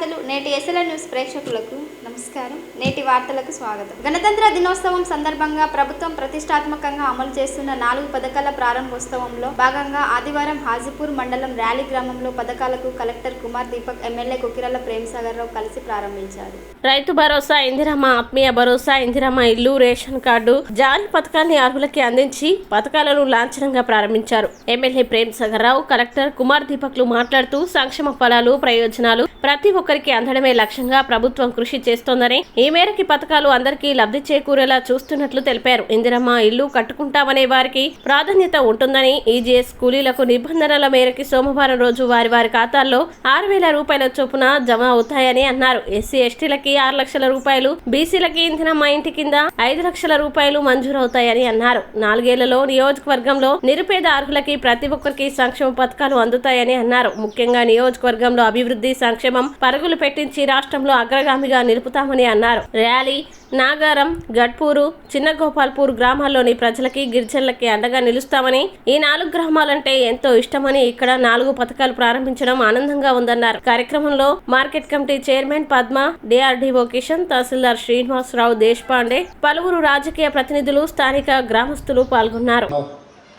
శ్రోతలు నేటి SL news ప్రేక్షకులకు నమస్కారం. నేటి వార్తలకు స్వాగతం. గణతంత్ర దినోత్సవం సందర్భంగా ప్రభుత్వం ప్రతిష్టాత్మకంగా అమలు చేస్తున్న 4 పథకాల ప్రారంభోత్సవంలో భాగంగా ఆదివారం హాజీపూర్ మండలం ర్యాలీ గ్రామంలో పథకాలకు కలెక్టర్ కుమార్ దీపక్, ఎమ్మెల్యే కుకిరాల ప్రేమసాగర్ రావు కలిసి ప్రారంభించారు. రైతు భరోసా, ఇందిరమ్మ ఆత్మీయ భరోసా, ఇందిరమ్మ ఇల్లు, రేషన్ కార్డు జారీ పథకాన్ని అర్హులకి అందించి పథకాలను లాంఛనంగా ప్రారంభించారు. ఎమ్మెల్యే ప్రేమసాగర్ రావు, కలెక్టర్ కుమార్ దీపక్లు మాట్లాడుతూ సంక్షేమ ఫలాలు, ప్రయోజనాలు ప్రతి ఒక్కరికి అందడమే లక్ష్యంగా ప్రభుత్వం కృషి చేస్తోందని, ఈ మేరకు పథకాలు అందరికీ లబ్ధి చేకూరేలా చూస్తున్నట్లు తెలిపారు. ఇందిరమ్మ ఇల్లు కట్టుకుంటామనే వారికి ప్రాధాన్యత ఉంటుందని, ఈజీఎస్ కూలీలకు నిబంధనల మేరకు సోమవారం రోజు వారి ఖాతాల్లో 6,000 రూపాయల చొప్పున జమ అవుతాయని అన్నారు. ఎస్సీ ఎస్టీలకి 6 లక్షల రూపాయలు, బీసీలకి ఇందిరమ్మ ఇంటి కింద 5 లక్షల రూపాయలు మంజూరవుతాయని అన్నారు. 4 ఏళ్లలో నియోజకవర్గంలో నిరుపేద అర్హులకి ప్రతి ఒక్కరికి సంక్షేమ పథకాలు అందుతాయని అన్నారు. ముఖ్యంగా నియోజకవర్గంలో అభివృద్ధి, సంక్షేమం పరుగులు పెట్టించి రాష్ట్రంలో అగ్రగామిగా నిలుపుతామని అన్నారు. ర్యాలీ నాగారం, గడ్పూరు, చిన్న గోపాల్పూర్ గ్రామాల్లోని ప్రజలకి, గిరిజనులకి అండగా నిలుస్తామని, ఈ 4 గ్రామాలంటే ఎంతో ఇష్టమని, ఇక్కడ 4 పథకాలు ప్రారంభించడం ఆనందంగా ఉందన్నారు. కార్యక్రమంలో market committee chairman Padma, DRDO Kishan, tahsildar Srinivasarao Deshpande, పలువురు రాజకీయ ప్రతినిధులు, స్థానిక గ్రామస్తులు పాల్గొన్నారు.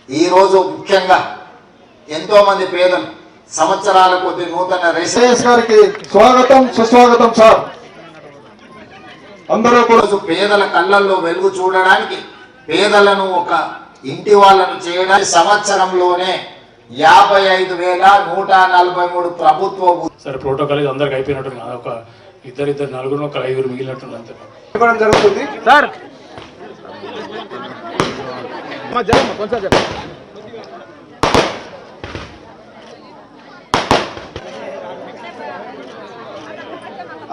ఈ రోజు ముఖ్యంగా ఎంతో మంది పేదలు సంవత్సరాల కొద్ది నూతన రేషన్ గారికి స్వాగతం, సుస్వాగతం సార్. అందరూ కూడా పేదల కళ్ళల్లో వెలుగు చూడడానికి, పేదలను ఒక ఇంటి వాళ్ళను చేయడానికి సంవత్సరంలోనే 55,143 ప్రభుత్వ సరే ప్రోటోకాల్ అందరికి అయిపోయినట్టు ఒక ఇద్దరు నలుగురు ఒక 5 మిగిలినట్టు అంతే జరుగుతుంది sir.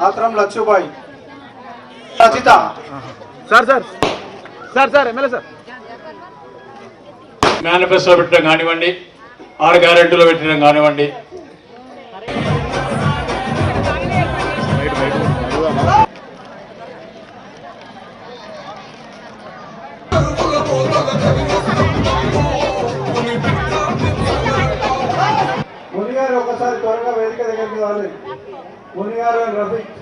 Athram Lakshmibai, Rachita sir sir sir sir MLA sir. Manifesto పెట్టడం కానివ్వండి, 6 గ్యారెంటీలో పెట్టడం కానివ్వండి, మునిగారు ఒకసారి త్వరగా వేదిక దగ్గరికి రావాలి. మునిగారు రఫీక్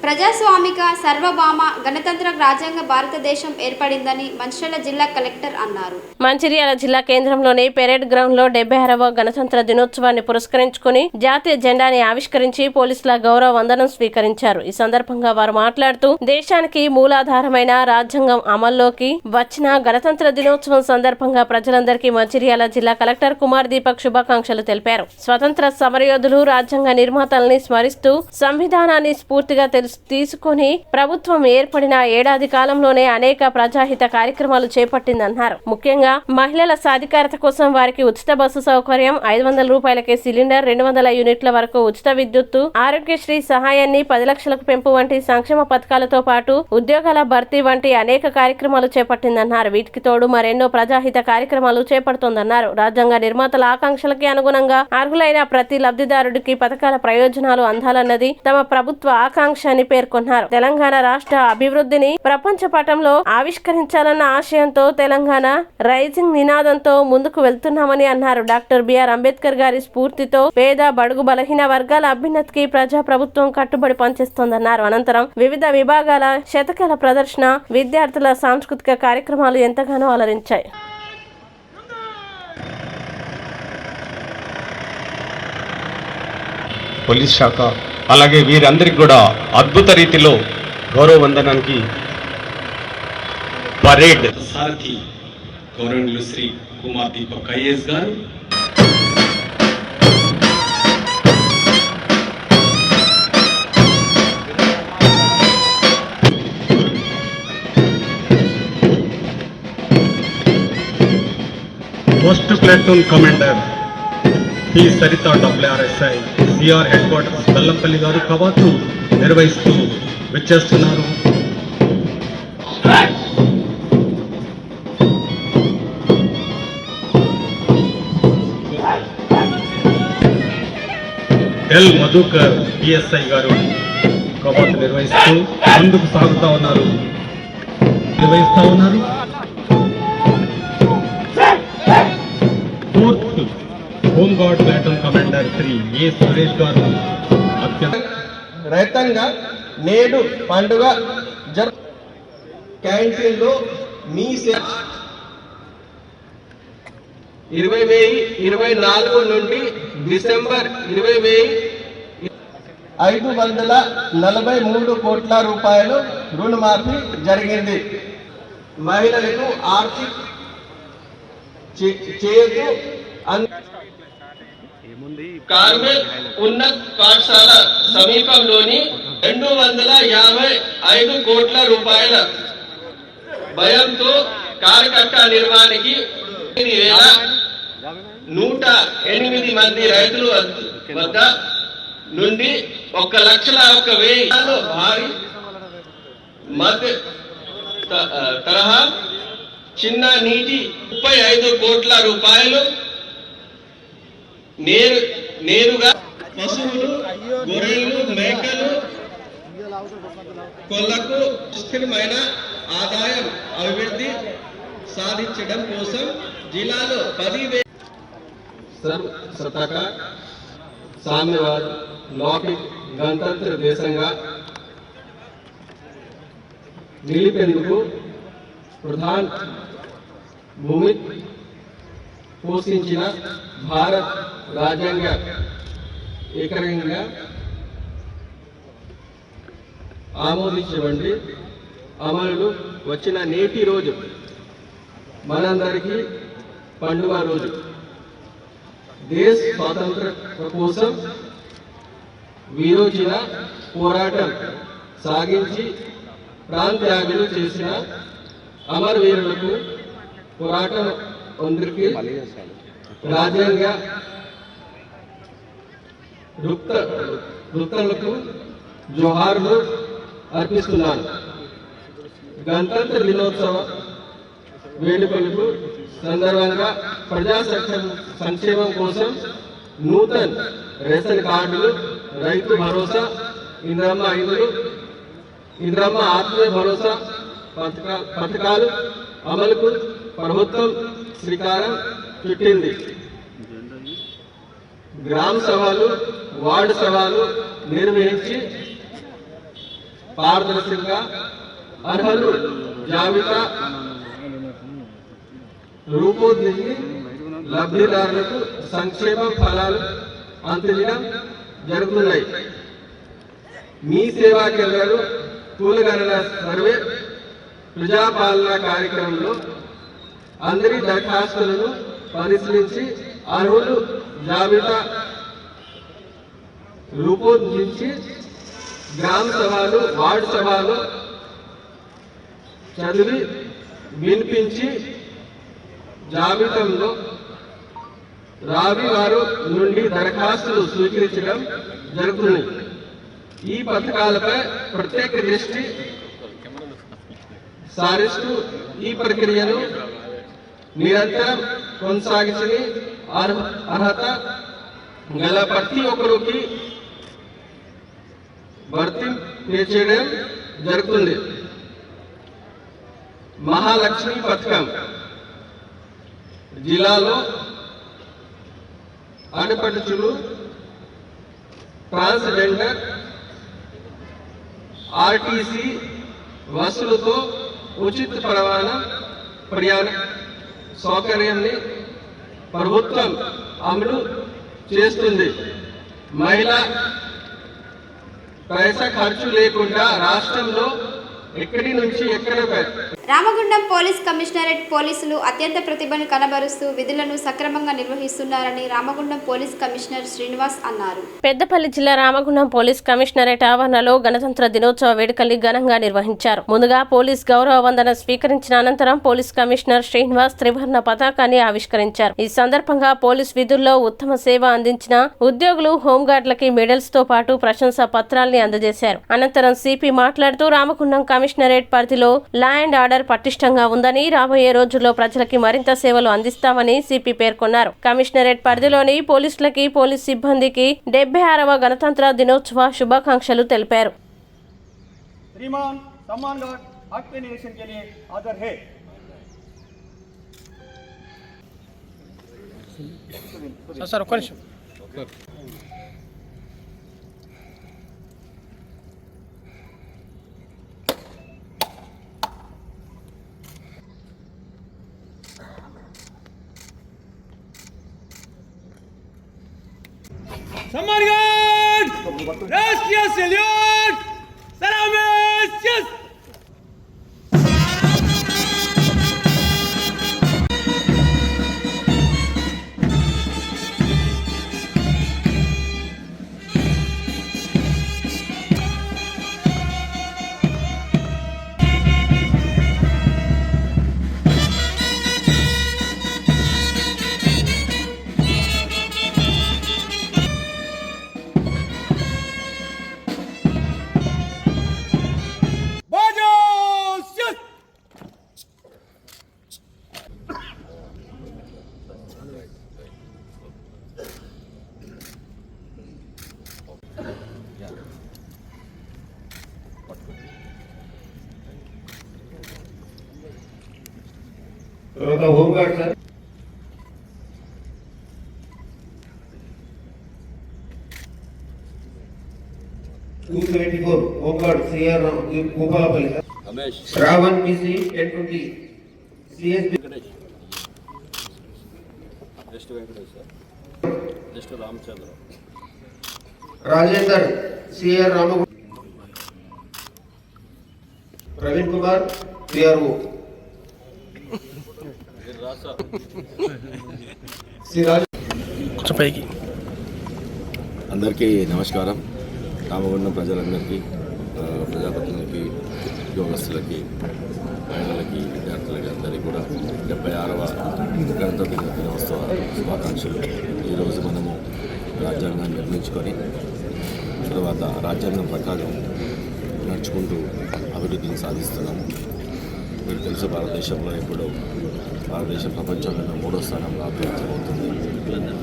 ప్రజాస్వామిక సర్వభౌమ గణతంత్ర రాజ్యాంగ భారతదేశం ఏర్పడిందని మంచిర్యాల జిల్లా కలెక్టర్ అన్నారు. మంచిర్యాల జిల్లా కేంద్రంలోని పెరేడ్ గ్రౌండ్ లో 76వ గణతంత్ర దినోత్సవాన్ని పురస్కరించుకుని జాతీయ జెండాని ఆవిష్కరించి పోలీసుల గౌరవ వందనం స్వీకరించారు. ఈ సందర్భంగా వారు మాట్లాడుతూ దేశానికి మూలాధారమైన రాజ్యాంగం అమల్లోకి వచ్చిన గణతంత్ర దినోత్సవం సందర్భంగా ప్రజలందరికీ మంచిర్యాల జిల్లా కలెక్టర్ కుమార్ దీపక్ శుభాకాంక్షలు తెలిపారు. స్వతంత్ర సమరయోధులు, రాజ్యాంగ నిర్మాతల్ని స్మరిస్తూ సంవిధానాన్ని స్ఫూర్తిగా తీసుకుని ప్రభుత్వం ఏర్పడిన ఏడాది కాలంలోనే అనేక ప్రజాహిత కార్యక్రమాలు చేపట్టిందన్నారు. ముఖ్యంగా మహిళల సాధికారత కోసం వారికి ఉచిత బస్సు సౌకర్యం, 500 రూపాయలకే సిలిండర్, 200 యూనిట్ల వరకు ఉచిత విద్యుత్తు, ఆరోగ్యశ్రీ సహాయాన్ని 10 లక్షలకు పెంపు వంటి సంక్షేమ పథకాలతో పాటు ఉద్యోగాల భర్తీ వంటి అనేక కార్యక్రమాలు చేపట్టిందన్నారు. వీటికి తోడు మరెన్నో ప్రజాహిత కార్యక్రమాలు చేపడుతోందన్నారు. రాజ్యాంగ నిర్మాతల ఆకాంక్షలకి అనుగుణంగా అర్హులైన ప్రతి లబ్ధిదారుడికి పథకాల ప్రయోజనాలు అందాలన్నది తమ ప్రభుత్వ ఆకాంక్ష అని పేర్కొన్నారు. తెలంగాణ రాష్ట్ర అభివృద్ధిని ప్రపంచ పటంలో ఆవిష్కరించాలన్న ఆశయంతో తెలంగాణ రైజింగ్ నినాదంతో ముందుకు వెళ్తున్నామని అన్నారు. డాక్టర్ బిఆర్ అంబేద్కర్ గారి స్ఫూర్తితో పేద, బడుగు, బలహీన వర్గాల అభ్యున్నతికి ప్రజా ప్రభుత్వం కట్టుబడి పనిచేస్తోందన్నారు. అనంతరం వివిధ విభాగాల శతకాల ప్రదర్శన, విద్యార్థుల సాంస్కృతిక కార్యక్రమాలు ఎంతగానో అలరించాయి. పోలీస్ శాఖ అలాగే వీరందరికీ కూడా అద్భుత రీతిలో గౌరవ వందనానికి పరేడ్ సారథి గౌరవనీయులు శ్రీ కుమార్ దీపక్ ఐఏఎస్ గారు, post platoon commander P Saritha WRSI CR head quarters Bellampalli గారు కవాతు నిర్వహిస్తూ విచ్చేస్తున్నారు. ఎల్ మధుకర్ పిఎస్ఐ గారు కవాతు నిర్వహిస్తూ ముందుకు సాగుతా ఉన్నారు. Fourth home guard platoon commander Shri A Suresh garu రైతంగా నేడు పండుగ క్యాంటీన్లో మీ 2024 నుండి డిసెంబర్ 543 కోట్ల రూపాయలు రుణమాఫీ జరిగింది. మహిళలకు ఆర్థిక చేయకు కార్మెల్ ఉన్నత పాఠశాల సమీపంలోని 255 కోట్ల రూపాయల భయంతో కారకట్ట నిర్మాణానికి 108 మంది రైతుల వద్ద నుండి 1,01,000 భారీ మధ్య తరహా చిన్న నీటి 35 కోట్ల రూపాయలు నేరుగా పశువులు, గొర్రెలు, మేకలు కొల్లకు స్థిరమైన ఆదాయం అభివృద్ధి సాధించడం కోసం జిల్లాలో 10,000 సర్వసత్తక సామ్యవాద లౌకిక గణతంత్ర దేశంగా నిలిపేందుకు ప్రధాన భూమి పోషించిన భారత రాజ్యాంగ ఏకరంగా ఆమోదించబడి అమలు వచ్చిన నేటి రోజు మనందరికీ పండుగ రోజు. దేశ స్వాతంత్ర కోసం వీరోచిన పోరాటం సాగించి ప్రాంత్యాగులు చేసిన అమరవీరులకు పోరాటం అందరికీ రాజ్యాంగ వృత్తులకు జోహార్లు అర్పిస్తున్నాను. గణతంత్ర దినోత్సవ వేడుకలకు సందర్భంగా ప్రజా సంక్షేమం కోసం నూతన రేషన్ కార్డులు, రైతు భరోసా, ఇంద్రమ్మ ఇండ్లు, ఇంద్రమ్మ ఆత్మీయ భరోసా పథకాలు అమలుకు ప్రభుత్వం శ్రీకారం చుట్టింది. గ్రామ సభలు, వార్డు సభలు నిర్వహించి పారదర్శకంగా అర్హులు జాబితా రూపొందించి లబ్ధిదారులకు సంక్షేమ ఫలాలు అందించడం జరుగుతున్నాయి. మీ సేవా కేంద్రాలు కులగణన సర్వే ప్రజాపాలన కార్యక్రమంలో అందరి దరఖాస్తులను పరిశీలించి అర్హులు జాబితా రూపొందించి గ్రామ సభలు, వార్డు సభలు చదివి వినిపించి జాబితాలో రావి వారు నుండి దరఖాస్తులు స్వీకరించడం జరుగుతుంది. ఈ పథకాలపై ప్రత్యేక దృష్టి సారిస్తూ ఈ ప్రక్రియను నిరంతరం కొనసాగించి అర్హత గల ప్రతి ఒక్కరికి భర్తీ చేయడం జరుగుతుంది. మహాలక్ష్మి పథకం జిల్లాలో ఆడపడుచులు, ట్రాన్స్జెండర్, ఆర్టీసీ బస్సులతో ఉచిత ప్రయాణ సౌకర్యాన్ని ప్రభుత్వం అమలు చేస్తుంది. మహిళా పైసా ఖర్చు లేకుండా రాష్ట్రంలో ఎక్కడి నుంచి ఎక్కడ రామగుండం పోలీస్ కమిషనరేట్ పోలీసులు అత్యంత ప్రతిభను కనబరుస్తూ విధులను సక్రమంగా నిర్వహిస్తున్నారని రామగుండం పోలీస్ కమిషనర్ శ్రీనివాస్ అన్నారు. పెద్దపల్లి జిల్లా రామగుండం పోలీస్ కమిషనరేట్ ఆవరణలో గణతంత్ర దినోత్సవ వేడుకల్ని ఘనంగా నిర్వహించారు. ముందుగా పోలీస్ గౌరవ వందనం స్వీకరించిన అనంతరం పోలీస్ కమిషనర్ శ్రీనివాస్ త్రివర్ణ పతాకాన్ని ఆవిష్కరించారు. ఈ సందర్భంగా పోలీస్ విధుల్లో ఉత్తమ సేవ అందించిన ఉద్యోగులు, హోంగార్డులకి మెడల్స్ తో పాటు ప్రశంసా పత్రాల్ని అందజేశారు. అనంతరం సిపి మాట్లాడుతూ రామగుండం కమిషనరేట్ పరిధిలో లా అండ్ ఆర్డర్ సెంటర్ పటిష్టంగా ఉందని, రాబోయే రోజుల్లో ప్రజలకి మరింత సేవలు అందిస్తామని సిపి పేర్కొన్నారు. కమిషనరేట్ పరిధిలోని పోలీసులకి, పోలీస్ సిబ్బందికి 76వ గణతంత్ర దినోత్సవ శుభాకాంక్షలు తెలిపారు. श्रीमान सम्मान गार्ड हाथ पे निरीक्षण के लिए हाजिर है। सर सम्मान गार्ड राष्ट्रीय salute Salames! Home guard sir 274 home guard CR Gopalpalli Ramesh Shravan PC 1020 CSB जस्ट वेंकटेश सर जस्ट रामचंद्र राजेंद्र सीआर राम प्रवीण कुमार पीआरओ అందరికీ నమస్కారం. రామగుండం ప్రజలందరికీ, ప్రజాప్రతినిధులకి, ఉద్యోగస్తులకి, మహిళలకి, విద్యార్థులకి అందరికీ కూడా 76వ గణతంత్ర దినోత్సవ శుభాకాంక్షలు. ఈరోజు మనము రాజ్యాంగాన్ని నిర్మించుకొని తర్వాత రాజ్యాంగం ప్రకారం నడుచుకుంటూ అభివృద్ధిని సాధిస్తున్నాము. మీకు తెలుసు, భారతదేశంలో ఇప్పుడు భారతదేశం ప్రపంచంలో 3వ స్థానంలో అభివృద్ధి.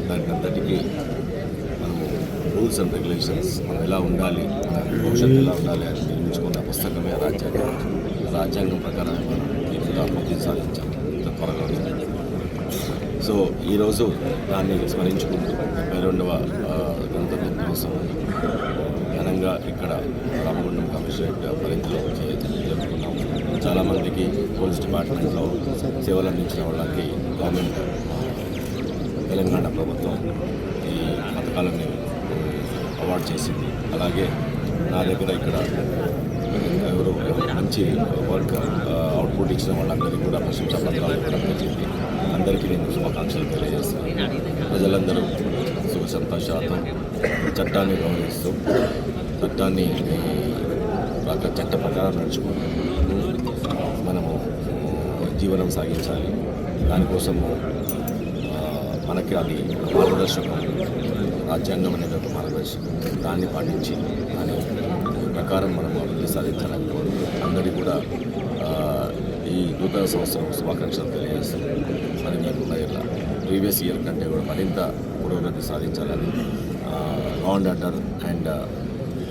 దానికి అంతటికీ మనము రూల్స్ అండ్ రెగ్యులేషన్స్ మనం ఎలా ఉండాలి, భవిష్యత్తు ఎలా ఉండాలి అని నిర్మించుకున్న పుస్తకమే రాజ్యాంగం. రాజ్యాంగం ప్రకారం మనం ఇప్పుడు అభివృద్ధిని సాధించాము ఇంత త్వరగా. సో ఈరోజు దాన్ని స్మరించుకుంటూ 72వ గణతంత్ర దినోత్సవం ఘనంగా ఇక్కడ రామగుండం కమిషనరేట్ పరిధిలో జరుపుకున్నాము. చాలామందికి పోలీస్ డిపార్ట్మెంట్లో సేవలు అందించిన వాళ్ళకి గవర్నమెంట్ తెలంగాణ ప్రభుత్వం ఈ పథకాలని అవార్డు చేసింది. అలాగే నా దగ్గర ఇక్కడ ఎవరు మంచి వర్క్ అవుట్పుట్ ఇచ్చిన వాళ్ళందరికీ కూడా ప్రశంసా పత్రాలు ఇవ్వడం జరిగింది. అందరికీ నేను శుభాకాంక్షలు తెలియజేస్తున్నాను. ప్రజలందరూ సుఖ సంతోషాలతో చట్టాన్ని గౌరవిస్తూ చట్టాన్ని చట్ట ప్రకారం నడుచుకుంటూ మనము జీవనం సాగించాలి. దానికోసము మనకి అది మార్గదర్శకం, రాజ్యాంగం అనేది ఒక మార్గదర్శకం. దాన్ని పాటించి దాని ప్రకారం మనం అభివృద్ధి సాధించాలని అందరికీ కూడా ఈ నూతన సంవత్సరం శుభాకాంక్షలు తెలియజేస్తున్నాం. మరి మేము ప్రీవియస్ ఇయర్ కంటే కూడా మరింత పురోగతి సాధించాలని, law and order and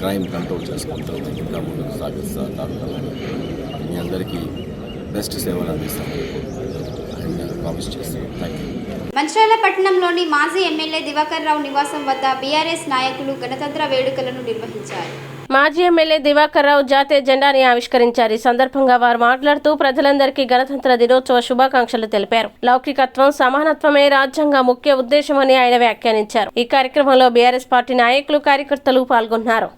crime control చేసుకుంటూ ఇంకా ముందుకు సాగుతామని మీ అందరికీ బెస్ట్ సేవలు అందిస్తామని అండ్ ప్రామిస్ చేస్తాను. Thank you. మంచిర్యాల పట్టణంలోని మాజీ ఎమ్మెల్యే దివాకర్ రావు నివాసం వద్ద బీఆర్ఎస్ నాయకులు గణతంత్ర వేడుకలను నిర్వహించారు. మాజీ ఎమ్మెల్యే దివాకర్ రావు జాతీయ జెండాని ఆవిష్కరించారు. ఈ సందర్భంగా వారు మాట్లాడుతూ ప్రజలందరికీ గణతంత్ర దినోత్సవ శుభాకాంక్షలు తెలిపారు. లౌకికత్వం, సమానత్వమే రాజ్యాంగ ముఖ్య ఉద్దేశమని ఆయన వ్యాఖ్యానించారు. ఈ కార్యక్రమంలో బీఆర్ఎస్ పార్టీ నాయకులు, కార్యకర్తలు పాల్గొన్నారు.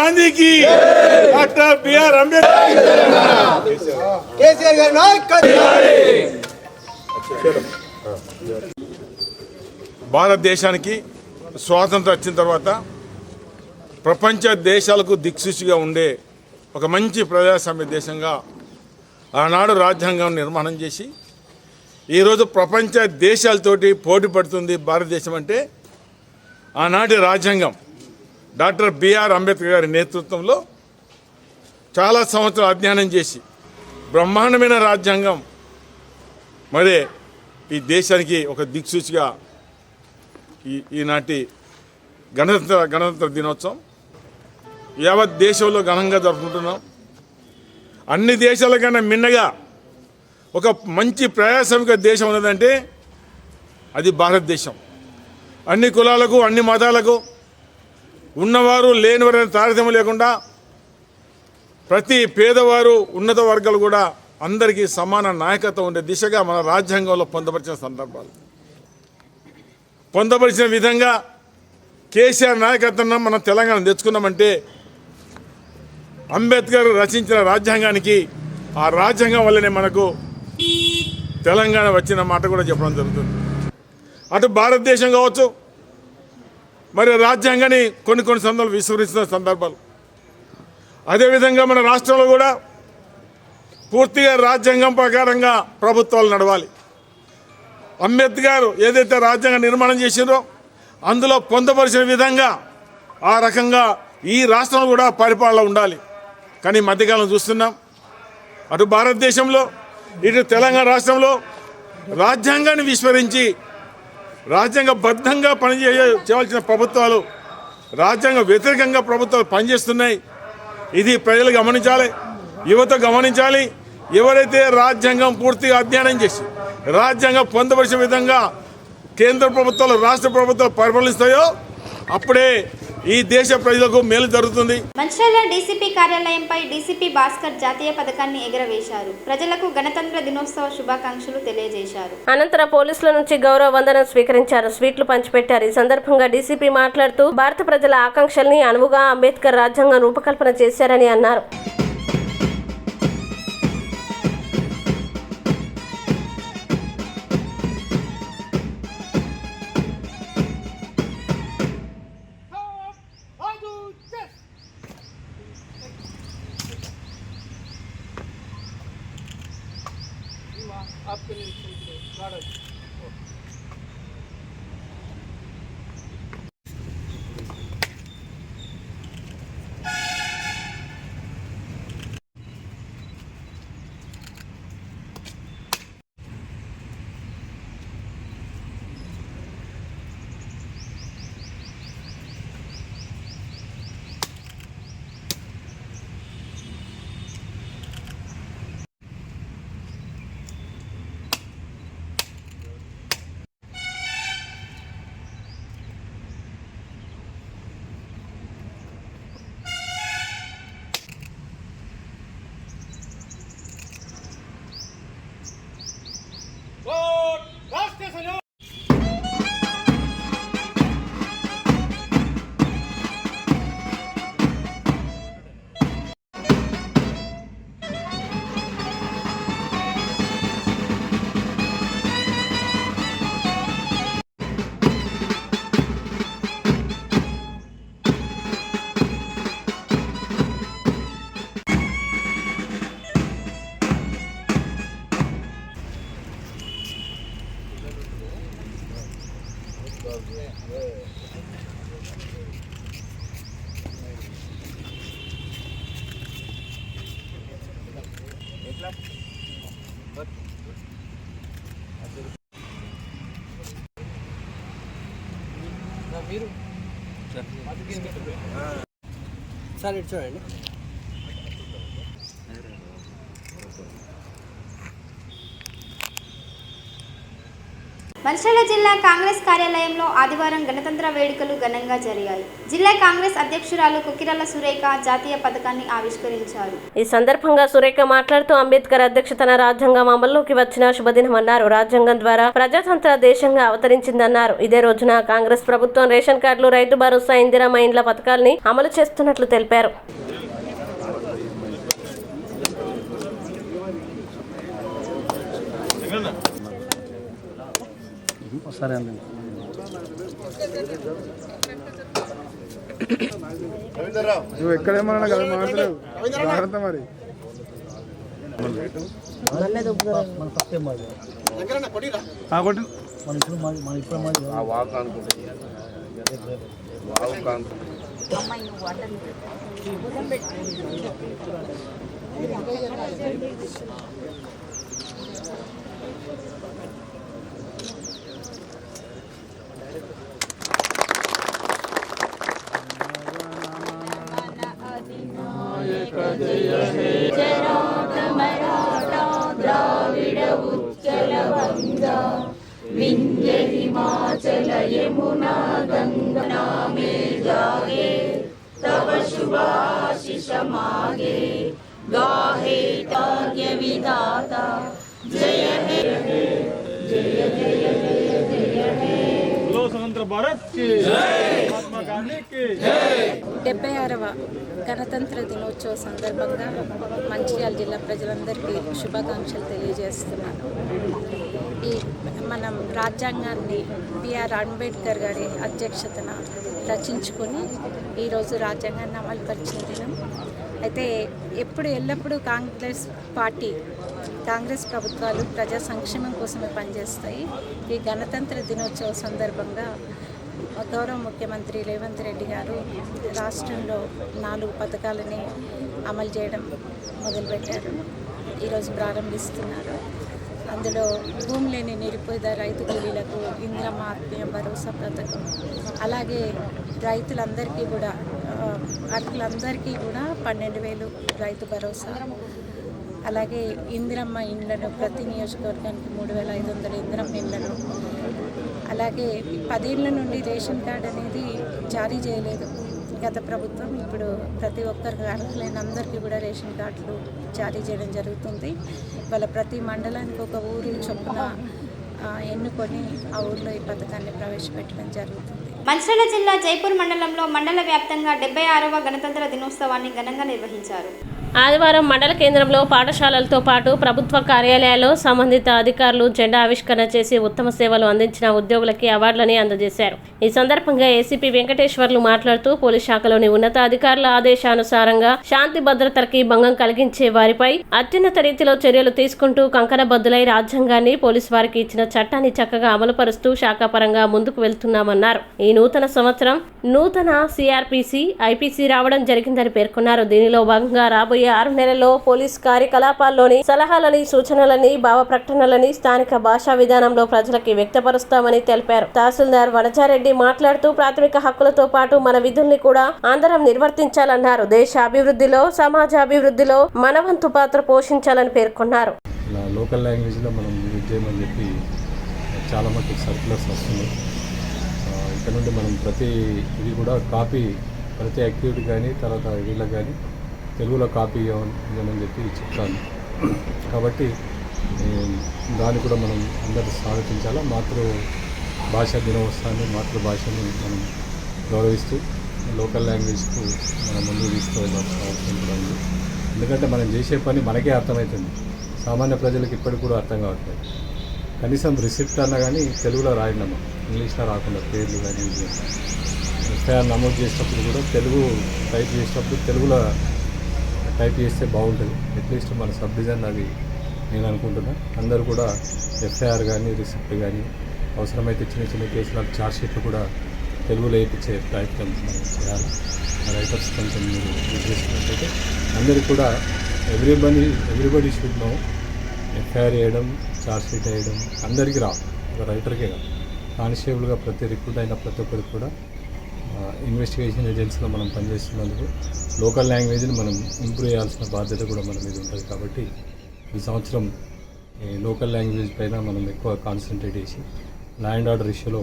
गांधी की, डॉक्टर BR భారతదేశానికి స్వాతంత్రం వచ్చిన తర్వాత ప్రపంచ దేశాలకు దిక్సూచిగా ఉండే ఒక మంచి ప్రజాస్వామ్య దేశంగా ఆనాడు రాజ్యాంగం నిర్మాణం చేసి ఈరోజు ప్రపంచ దేశాలతోటి పోటీ పడుతుంది భారతదేశం అంటే ఆనాటి రాజ్యాంగం డాక్టర్ బిఆర్ అంబేద్కర్ గారి నేతృత్వంలో చాలా సంవత్సరాలు అధ్యయనం చేసి బ్రహ్మాండమైన రాజ్యాంగం మరి ఈ దేశానికి ఒక దిక్సూచిగా ఈనాటి గణతంత్ర దినోత్సవం యావత్ దేశంలో ఘనంగా జరుపుకుంటున్నాం. అన్ని దేశాల కన్నా మిన్నగా ఒక మంచి ప్రజాస్వామిక దేశం ఉన్నదంటే అది భారతదేశం. అన్ని కులాలకు అన్ని మతాలకు ఉన్నవారు లేనివారని తారతమ్యం లేకుండా ప్రతి పేదవారు ఉన్నత వర్గాలు కూడా అందరికీ సమాన నాయకత్వం ఉండే దిశగా మన రాజ్యాంగంలో పొందపరిచిన సందర్భాలు పొందపరిచిన విధంగా కేసీఆర్ నాయకత్వం మనం తెలంగాణ తెచ్చుకున్నామంటే అంబేద్కర్ రచించిన రాజ్యాంగానికి ఆ రాజ్యాంగం వల్లనే మనకు తెలంగాణ వచ్చిన మాట కూడా చెప్పడం జరుగుతుంది. అటు భారతదేశం కావచ్చు మరి రాజ్యాంగాన్ని కొన్ని సందర్భాలు విస్మరిస్తున్న సందర్భాలు. అదేవిధంగా మన రాష్ట్రంలో కూడా పూర్తిగా రాజ్యాంగం ప్రకారంగా ప్రభుత్వాలు నడవాలి. అంబేద్కర్ ఏదైతే రాజ్యాంగం నిర్మాణం చేసిందో అందులో పొందపరిచిన విధంగా ఆ రకంగా ఈ రాష్ట్రంలో కూడా పరిపాలన ఉండాలి. కానీ మధ్యకాలం చూస్తున్నాం అటు భారతదేశంలో ఇటు తెలంగాణ రాష్ట్రంలో రాజ్యాంగాన్ని విస్మరించి రాజ్యాంగబద్ధంగా చేయవలసిన ప్రభుత్వాలు రాజ్యాంగ వ్యతిరేకంగా ప్రభుత్వాలు పనిచేస్తున్నాయి. ఇది ప్రజలు గమనించాలి, యువత గమనించాలి. ఎవరైతే రాజ్యాంగం పూర్తిగా అధ్యయనం చేసి రాజ్యాంగం పొందవలసిన విధంగా కేంద్ర ప్రభుత్వాలు రాష్ట్ర ప్రభుత్వాలు పరిపాలిస్తాయో అప్పుడే ఈ దేశ ప్రజలకు మేలు జరుగుతుంది. మంచిర్యాల డీసీపీ కార్యాలయంపై డీసీపీ భాస్కర్ జాతీయ పతాకాన్ని ఎగురవేశారు. ప్రజలకు గణతంత్ర దినోత్సవ శుభాకాంక్షలు తెలియజేశారు. అనంతరం పోలీసుల నుంచి గౌరవ వందనం స్వీకరించారు, స్వీట్లు పంచిపెట్టారు. ఈ సందర్భంగా డీసీపీ మాట్లాడుతూ భారత ప్రజల ఆకాంక్షల్ని అనువుగా అంబేద్కర్ రాజ్యాంగం రూపకల్పన చేశారని అన్నారు. సార్ ఇటు చూడండి. మంచిర్యాల జిల్లా కాంగ్రెస్ కార్యాలయంలో ఆదివారం గణతంత్ర వేడుకలు ఘనంగా జరిగాయి. జిల్లా కాంగ్రెస్ అధ్యక్షురాలు కుకిరాల సురేఖ జాతీయ పతాకాన్ని ఆవిష్కరించారు. ఈ సందర్భంగా సురేఖ మాట్లాడుతూ అంబేద్కర్ అధ్యక్షతన రాజ్యాంగం అమల్లోకి వచ్చిన శుభదినమన్నారు. రాజ్యాంగం ద్వారా ప్రజాతంత్ర దేశంగా అవతరించిందన్నారు. ఇదే రోజున కాంగ్రెస్ ప్రభుత్వం రేషన్ కార్డులు, రైతు భరోసా, ఇందిరమ్మ ఇండ్ల పథకాల్ని అమలు చేస్తున్నట్లు తెలిపారు. సరే అండి. నువ్వు ఎక్కడేమన్నా కదా మాట్లాడలేవు జాగ్రత్త మరి. महात्मा गांधी की 76వ గణతంత్ర దినోత్సవ సందర్భంగా మంచిర్యాల జిల్లా ప్రజలందరికీ శుభాకాంక్షలు తెలియజేస్తున్నాను. ఈ మనం రాజ్యాంగాన్ని బిఆర్ అంబేద్కర్ గారి అధ్యక్షతన రచించుకొని ఈరోజు రాజ్యాంగాన్ని అమలుపరిచిన దినం. అయితే ఎల్లప్పుడూ కాంగ్రెస్ ప్రభుత్వాలు ప్రజా సంక్షేమం కోసమే పనిచేస్తాయి. ఈ గణతంత్ర దినోత్సవ సందర్భంగా గౌరవ ముఖ్యమంత్రి రేవంత్ రెడ్డి గారు రాష్ట్రంలో 4 పథకాలని అమలు చేయడం మొదలుపెట్టారు. ఈరోజు ప్రారంభిస్తున్నారు. అందులో భూమి లేని నిరుపేద రైతు కూలీలకు ఇందిరమ్మ ఆత్మీయ భరోసా పథకం, అలాగే రైతులందరికీ కూడా అర్హులందరికీ కూడా 12,000 రైతు భరోసా, అలాగే ఇందిరమ్మ ఇండ్లను ప్రతి నియోజకవర్గానికి 3,500 ఇందిరమ్మ ఇండ్లను, అలాగే 10 ఏళ్ల నుండి రేషన్ కార్డు అనేది జారీ చేయలేదు గత ప్రభుత్వం. ఇప్పుడు ప్రతి ఒక్కరికి అర్హులైన అందరికీ కూడా రేషన్ కార్డులు జారీ చేయడం జరుగుతుంది. వాళ్ళ ప్రతి మండలానికి ఒక ఊరు చొప్పున ఎన్నుకొని ఆ ఊర్లో ఈ పథకాన్ని ప్రవేశపెట్టడం జరుగుతుంది. మంచిర్యాల జిల్లా జైపూర్ మండలంలో మండల వ్యాప్తంగా 76వ గణతంత్ర దినోత్సవాన్ని ఘనంగా నిర్వహించారు. ఆదివారం మండల కేంద్రంలో పాఠశాలలతో పాటు ప్రభుత్వ కార్యాలయాల్లో సంబంధిత అధికారులు జెండా ఆవిష్కరణ చేసి ఉత్తమ సేవలు అందించిన ఉద్యోగులకి అవార్డులని అందజేశారు. ఈ సందర్భంగా ఏసీపీ వెంకటేశ్వర్లు మాట్లాడుతూ పోలీస్ శాఖలోని ఉన్నతాధికారుల ఆదేశానుసారంగా శాంతి భద్రతలకి భంగం కలిగించే వారిపై అత్యున్నత రీతిలో చర్యలు తీసుకుంటూ కంకణబద్దులై రాజ్యాంగాన్ని పోలీసు వారికి ఇచ్చిన చట్టాన్ని చక్కగా అమలుపరుస్తూ శాఖాపరంగా ముందుకు వెళ్తున్నామన్నారు. ఈ నూతన సంవత్సరం నూతన సిఆర్పిసి, ఐపీసీ రావడం జరిగిందని పేర్కొన్నారు. దీనిలో భాగంగా రాబోయే 6 నెలల్లో పోలీస్ కార్యకలాపాల్లోని సలహాలని, సూచనలని, భావ ప్రకటనలని స్థానిక భాషా విధానంలో ప్రజలకి వ్యక్తపరుస్తామని తెలిపారు. తహసీల్దార్ వనజారెడ్డి మాట్లాడుతూ ప్రాథమిక హక్కులతో పాటు మన విధుల్ని కూడా అందరం నిర్వర్తించాలన్నారు. దేశ అభివృద్ధిలో, సమాజ అభివృద్ధిలో మన వంతు పాత్ర పోషించాలని పేర్కొన్నారు. లోకల్ లాంగ్వేజ్లో మనం యూజ్ చేయమని చెప్పి చాలా మటుకు సర్క్యులర్స్ వస్తున్నాయి. ఇక్కడ నుండి మనం ప్రతి ఇది కూడా కాపీ, ప్రతి యాక్టివిటీ కానీ తర్వాత వీళ్ళకి కానీ తెలుగులో కాపీ ఇవ్వమని చెప్పి చెప్తాను. కాబట్టి దాన్ని కూడా మనం అందరూ స్వాగతించాలా. మాతృభాష దినోత్సవాన్ని, మాతృభాషని మనం గౌరవిస్తూ లోకల్ లాంగ్వేజ్కు మనం ముందుకు తీసుకోవాల్సిన అవసరం కూడా ఉంది. ఎందుకంటే మనం చేసే పని మనకే అర్థమవుతుంది, సామాన్య ప్రజలకు ఇప్పటికి కూడా అర్థం కావట్లేదు. కనీసం రిసిప్ట్ అన్నా కానీ తెలుగులో రాయండమ్మా, ఇంగ్లీష్లో రాకుండా పేర్లు కానీ ఎఫ్ఐఆర్ నమోదు చేసేటప్పుడు కూడా తెలుగు టైప్ చేసేటప్పుడు తెలుగులో టైప్ చేస్తే బాగుంటుంది. అట్లీస్ట్ మన సబ్ డివిజన్ అది నేను అనుకుంటున్నా. అందరూ కూడా ఎఫ్ఐఆర్ కానీ రిసిప్ట్ కానీ అవసరమైతే చిన్న చిన్న కేసులకు ఛార్జ్ షీట్లు కూడా తెలుగులో వేయించే ప్రయత్నం చేయాలి. రైటర్స్ కొంచెం మీరు చేసినట్లయితే అందరికీ కూడా ఎవ్రీబడి షుడ్ నో. ఎఫ్ఐఆర్ వేయడం, ఛార్జ్ షీట్ వేయడం అందరికీ రావు, ఒక రైటర్కే కాదు. కానిస్టేబుల్గా ప్రతి రిక్రూట్ అయిన ప్రతి ఒక్కరికి కూడా ఇన్వెస్టిగేషన్ ఏజెన్సీలో మనం పనిచేస్తున్నందుకు లోకల్ లాంగ్వేజ్ని మనం ఇంప్రూవ్ చేయాల్సిన బాధ్యత కూడా మన మీద ఉంటుంది. కాబట్టి ఈ సంవత్సరం లోకల్ లాంగ్వేజ్ పైన మనం ఎక్కువ కాన్సన్ట్రేట్ చేసి ల్యాండ్ ఆర్డర్ ఇష్యూలో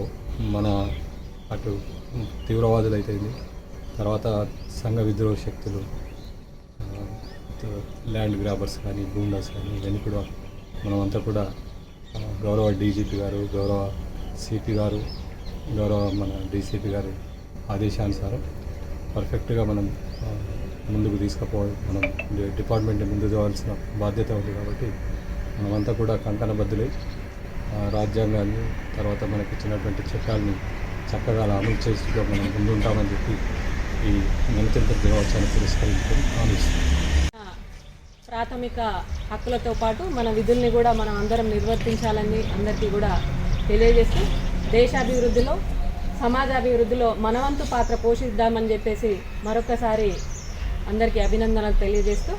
మన అటు తీవ్రవాదులు అయితేంది, తర్వాత సంఘ విద్రోహ శక్తులు, ల్యాండ్ గ్రాబర్స్ కానీ గూండాస్ కానీ ఇవన్నీ కూడా మనమంతా కూడా గౌరవ డీజీపీ గారు, గౌరవ సిపి గారు, గౌరవ మన డీసీపీ గారి ఆదేశానుసారం పర్ఫెక్ట్గా మనం ముందుకు తీసుకుపోవాలి. మనం డిపార్ట్మెంట్ ముందుకు పోవాల్సిన బాధ్యత ఉంది కాబట్టి మనమంతా కూడా కంకణబద్దులై రాజ్యాంగాన్ని, తర్వాత మనకి ఇచ్చినటువంటి చట్టాలని చక్కగా అమలు చేస్తూ మనం ముందు ఉంటామని చెప్పి ఈ గణతంత్ర దినోత్సవాన్ని పురస్కరించుకొని హామీస్తున్నాం. ప్రాథమిక హక్కులతో పాటు మన విధుల్ని కూడా మనం అందరం నిర్వర్తించాలని అందరికీ కూడా తెలియజేస్తూ దేశాభివృద్ధిలో, సమాజాభివృద్ధిలో మనవంతు పాత్ర పోషిద్దామని చెప్పేసి మరొకసారి అందరికీ అభినందనలు తెలియజేస్తూ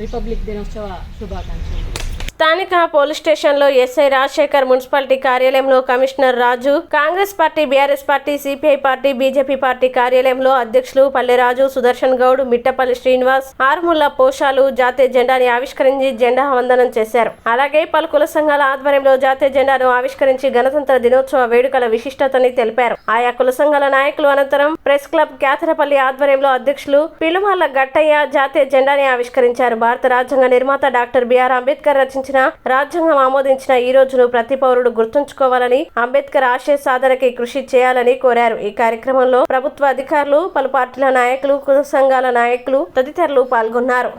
రిపబ్లిక్ దినోత్సవ శుభాకాంక్షలు. స్థానిక పోలీస్ స్టేషన్లో ఎస్ఐ రాజశేఖర్, మున్సిపాలిటీ కార్యాలయంలో commissioner Raju, Congress party, BRS party, CPI party, BJP party కార్యాలయంలో అధ్యక్షులు పల్లెరాజు, సుదర్శన్ గౌడ్, మిట్టపల్లి శ్రీనివాస్, ఆరుముల్ల పోషాలు జాతీయ జెండాని ఆవిష్కరించి జెండా వందనం చేశారు. అలాగే పలు కుల సంఘాల ఆధ్వర్యంలో జాతీయ జెండాను ఆవిష్కరించి గణతంత్ర దినోత్సవ వేడుకల విశిష్టతని తెలిపారు. ఆయా కుల సంఘాల నాయకులు అనంతరం ప్రెస్ క్లబ్ క్యాథరపల్లి ఆధ్వర్యంలో అధ్యక్షులు పిలుమాల గట్టయ్య జాతీయ జెండాని ఆవిష్కరించారు. భారత రాజ్యాంగ నిర్మాత డాక్టర్ బిఆర్ అంబేద్కర్ రచించిన రాజ్యాంగం ఆమోదించిన ఈ రోజును ప్రతి పౌరుడు గుర్తుంచుకోవాలని, అంబేద్కర్ ఆశయ సాధనకి కృషి చేయాలని కోరారు. ఈ కార్యక్రమంలో ప్రభుత్వ అధికారులు, పలు పార్టీల నాయకులు, కుల సంఘాల నాయకులు తదితరులు పాల్గొన్నారు.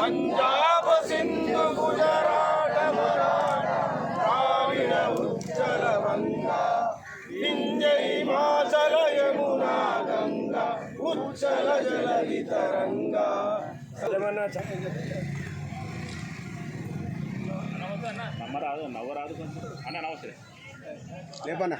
పంజాబ్, సింధు, గుజరాట, మరాఠా, ద్రావిడ, ఉజ్జల, వంగా, వింధ్య, హిమాచల, యమునా, గంగా, ఉజ్జల జలధి తరంగా. నమస్తే లేపన్నా.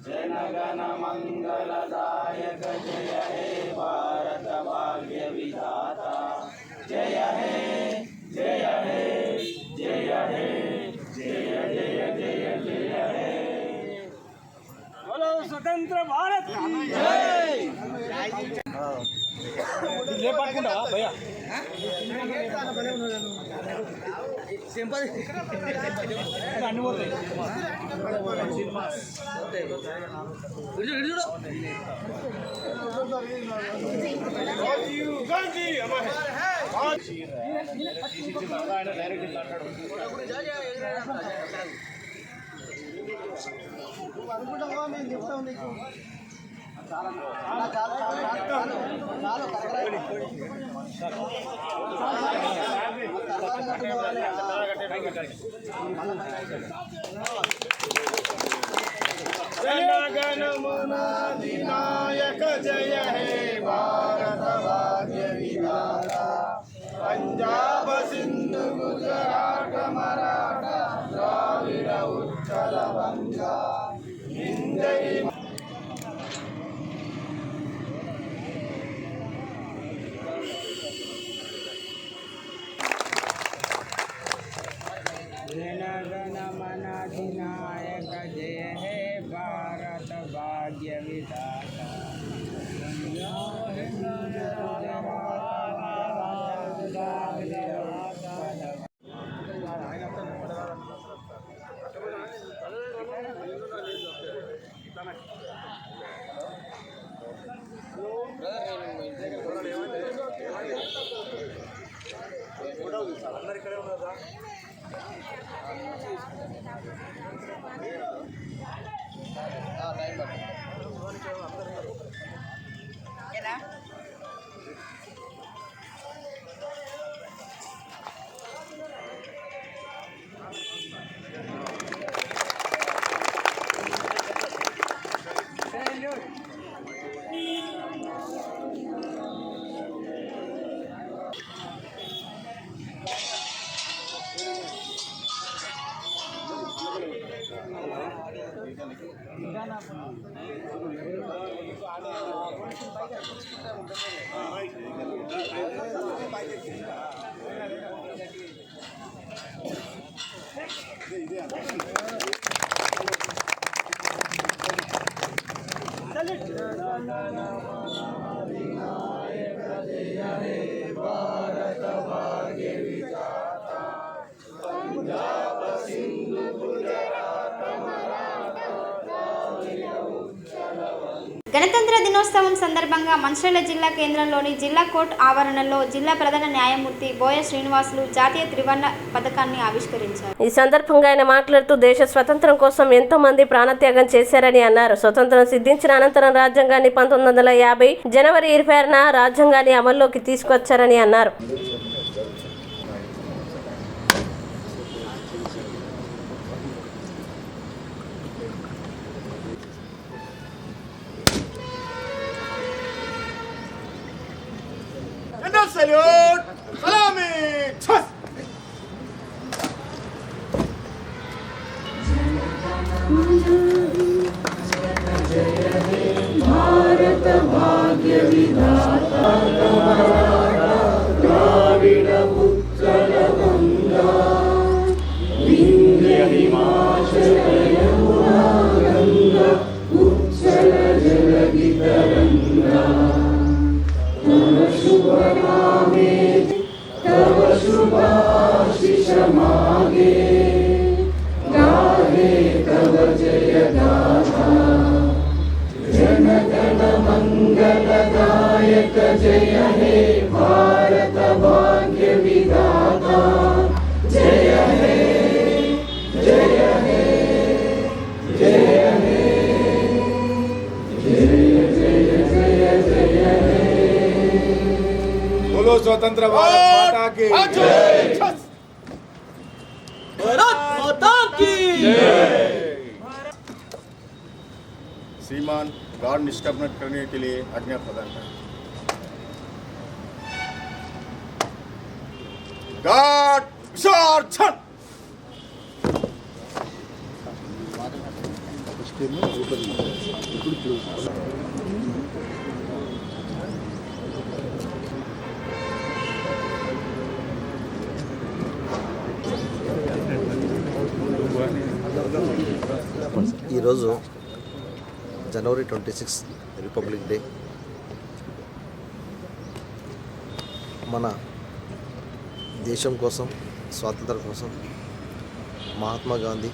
जनगण मंगलदायक जय हे भारत भाग्य विधाता जय हे जय हे जय हे जय जय जय जय हे बोलो स्वतंत्र भारत की जय ले पట్టుకుంటా భయ్యా సింపుల్ అన్ని పోతాయి రాజీవ్ గాంధీ డైరెక్ట్ అనుకుంటావా మేము చెప్తాం నీకు చాలా जनगणमनाधिनायक जय हे भारत भाग्य विधाता पंजाब सिंधु गुजरात मराठा द्राविड उत्कल बंगा हिंद जनगणमनाधिनायक जय हे भारत भाग्य विधाता గణతంత్ర దినోత్సవం సందర్భంగా మంచిర్యాల జిల్లా కేంద్రంలోని జిల్లా కోర్టు ఆవరణలో జిల్లా ప్రధాన న్యాయమూర్తి బోయ శ్రీనివాసులు జాతీయ త్రివర్ణ పథకాన్ని ఆవిష్కరించారు. ఈ సందర్భంగా ఆయన మాట్లాడుతూ దేశ స్వతంత్రం కోసం ఎంతో మంది ప్రాణత్యాగం చేశారని అన్నారు. స్వతంత్రం సిద్ధించిన అనంతరం రాజ్యాంగాన్ని 1950 జనవరి 26న రాజ్యాంగాన్ని అమల్లోకి తీసుకొచ్చారని అన్నారు. Salute! Salami! Chas! Bharat Bhagya Vidhata Dravida Uttara Ganga Vindhya Himachala Yamuna Ganga Uttara Jalagi Taranga तव शुभाशिष मागे गाहे तव जय गाथा जन गण मंगलदायक जय हे भारत भाग्य विधाता जय हे जय हे जय हे जय जय जय जय हे बोलो स्वतंत्र भारत माता की जय भारत माता की जय। श्रीमान गार्ड निष्कामन करने के लिए आज्ञा प्रदान करें। गार्ड विसर्जन। ఈరోజు జనవరి 26 రిపబ్లిక్ డే. మన దేశం కోసం, స్వాతంత్రం కోసం మహాత్మా గాంధీ,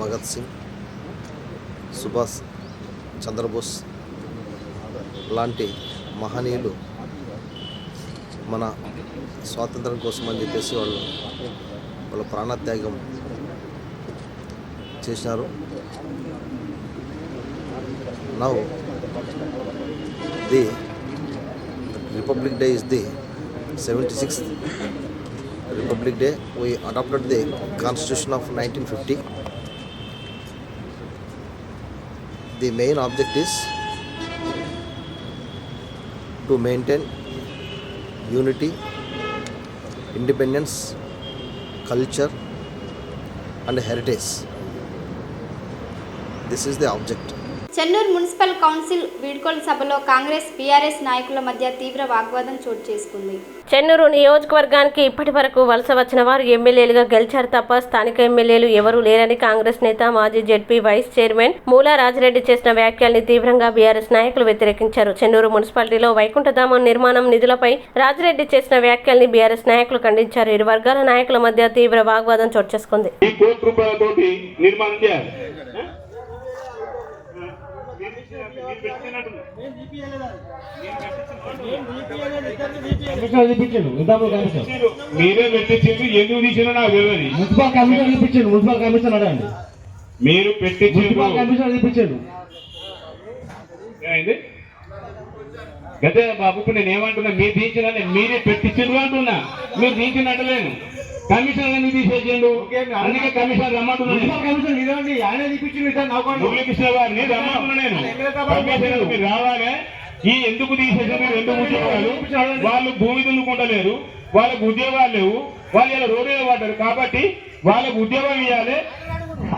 భగత్ సింగ్, సుభాష్ చంద్రబోస్ లాంటి మహనీయులు మన స్వాతంత్రం కోసం అని చెప్పేసి వాళ్ళ ప్రాణత్యాగం చేసినారు. Now the Republic Day is the 76th Republic Day. We adopted the Constitution of 1950. The main object is to maintain unity, independence, culture and heritage. This is the object. Chennur municipal council వీడ్కోలు సభలో Congress BRS నాయకుల మధ్య తీవ్ర వాగ్వాదం చోటు చేసుకుంది. చెన్నూరు నియోజకవర్గానికి ఇప్పటి వరకు వలస వచ్చిన వారు ఎమ్మెల్యేలుగా గెలిచారు తప్ప స్థానిక ఎమ్మెల్యేలు ఎవరూ లేరని కాంగ్రెస్ నేత మాజీ జెడ్పీ వైస్ చైర్మన్ మూలా రాజిరెడ్డి చేసిన వ్యాఖ్యల్ని తీవ్రంగా బీఆర్ఎస్ నాయకులు వ్యతిరేకించారు. చెన్నూరు మున్సిపాలిటీలో వైకుంఠధామం నిర్మాణం నిధులపై రాజిరెడ్డి చేసిన వ్యాఖ్యల్ని బీఆర్ఎస్ నాయకులు ఖండించారు. ఇరు వర్గాల నాయకుల మధ్య తీవ్ర వాగ్వాదం చోటు చేసుకుంది. మీరే పెట్టించారు, ఎందుకు తీసినా నాకు తెలియదు. మున్సిపల్ కమిషన్ చూపించాడు, మున్సిపల్ కమిషన్ అడగండి. మీరు పెట్టించారు, మున్సిపల్ కమిషన్ చూపించాడు. గదే బాబు, ఇప్పుడు నేను ఏమంటున్నా, మీరు తీసిన మీరే పెట్టించారు అంటున్నా, మీరు తీసిన అంటలేను. కమిషన్ ఎందుకు తీసేసిండు? అందుకే కమిషన్ రమ్మంటున్నాను. కమిషన్ ఇదండి, ఆయన చూపించింది మురళీకృష్ణ గారిని రమ్మంటున్నా నేను. కమిషన్ మీరు రావాలి. ఈ ఎందుకు తీసేసారు? రెండు ఉద్యోగాలు, వాళ్ళు భూమి దున్నుకుంటలేరు, వాళ్ళకు ఉద్యోగాలు లేవు, వాళ్ళు ఇలా రోడ్డు మీద పడ్డారు కాబట్టి వాళ్ళకు ఉద్యోగం ఇవ్వాలి.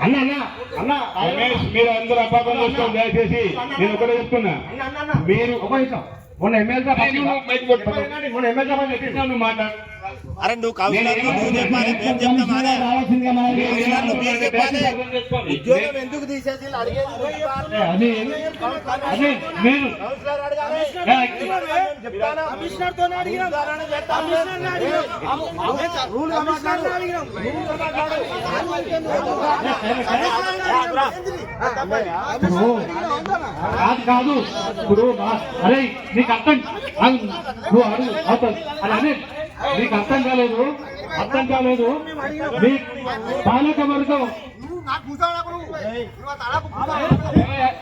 అన్న అన్న అన్న రమేష్, మీరు అందరూ అపార్థం చేసుకోండి దయచేసి. నేను ఒకటే చెప్తున్నా, మీరు ఒక నిమిషం. మొన్న ఎమ్మెల్యే మొన్న ఎమ్మెల్యే నువ్వు మాట్లాడు. అరే నువ్వు ఉద్యోగం ఎందుకు తీసేసి అది మీరు కాదు ఇప్పుడు అరే నీకు అర్థం నువ్వు అడుగు అవుతుంది అలానే నీకు అర్థం కాలేదు మీ పాలక వర్గం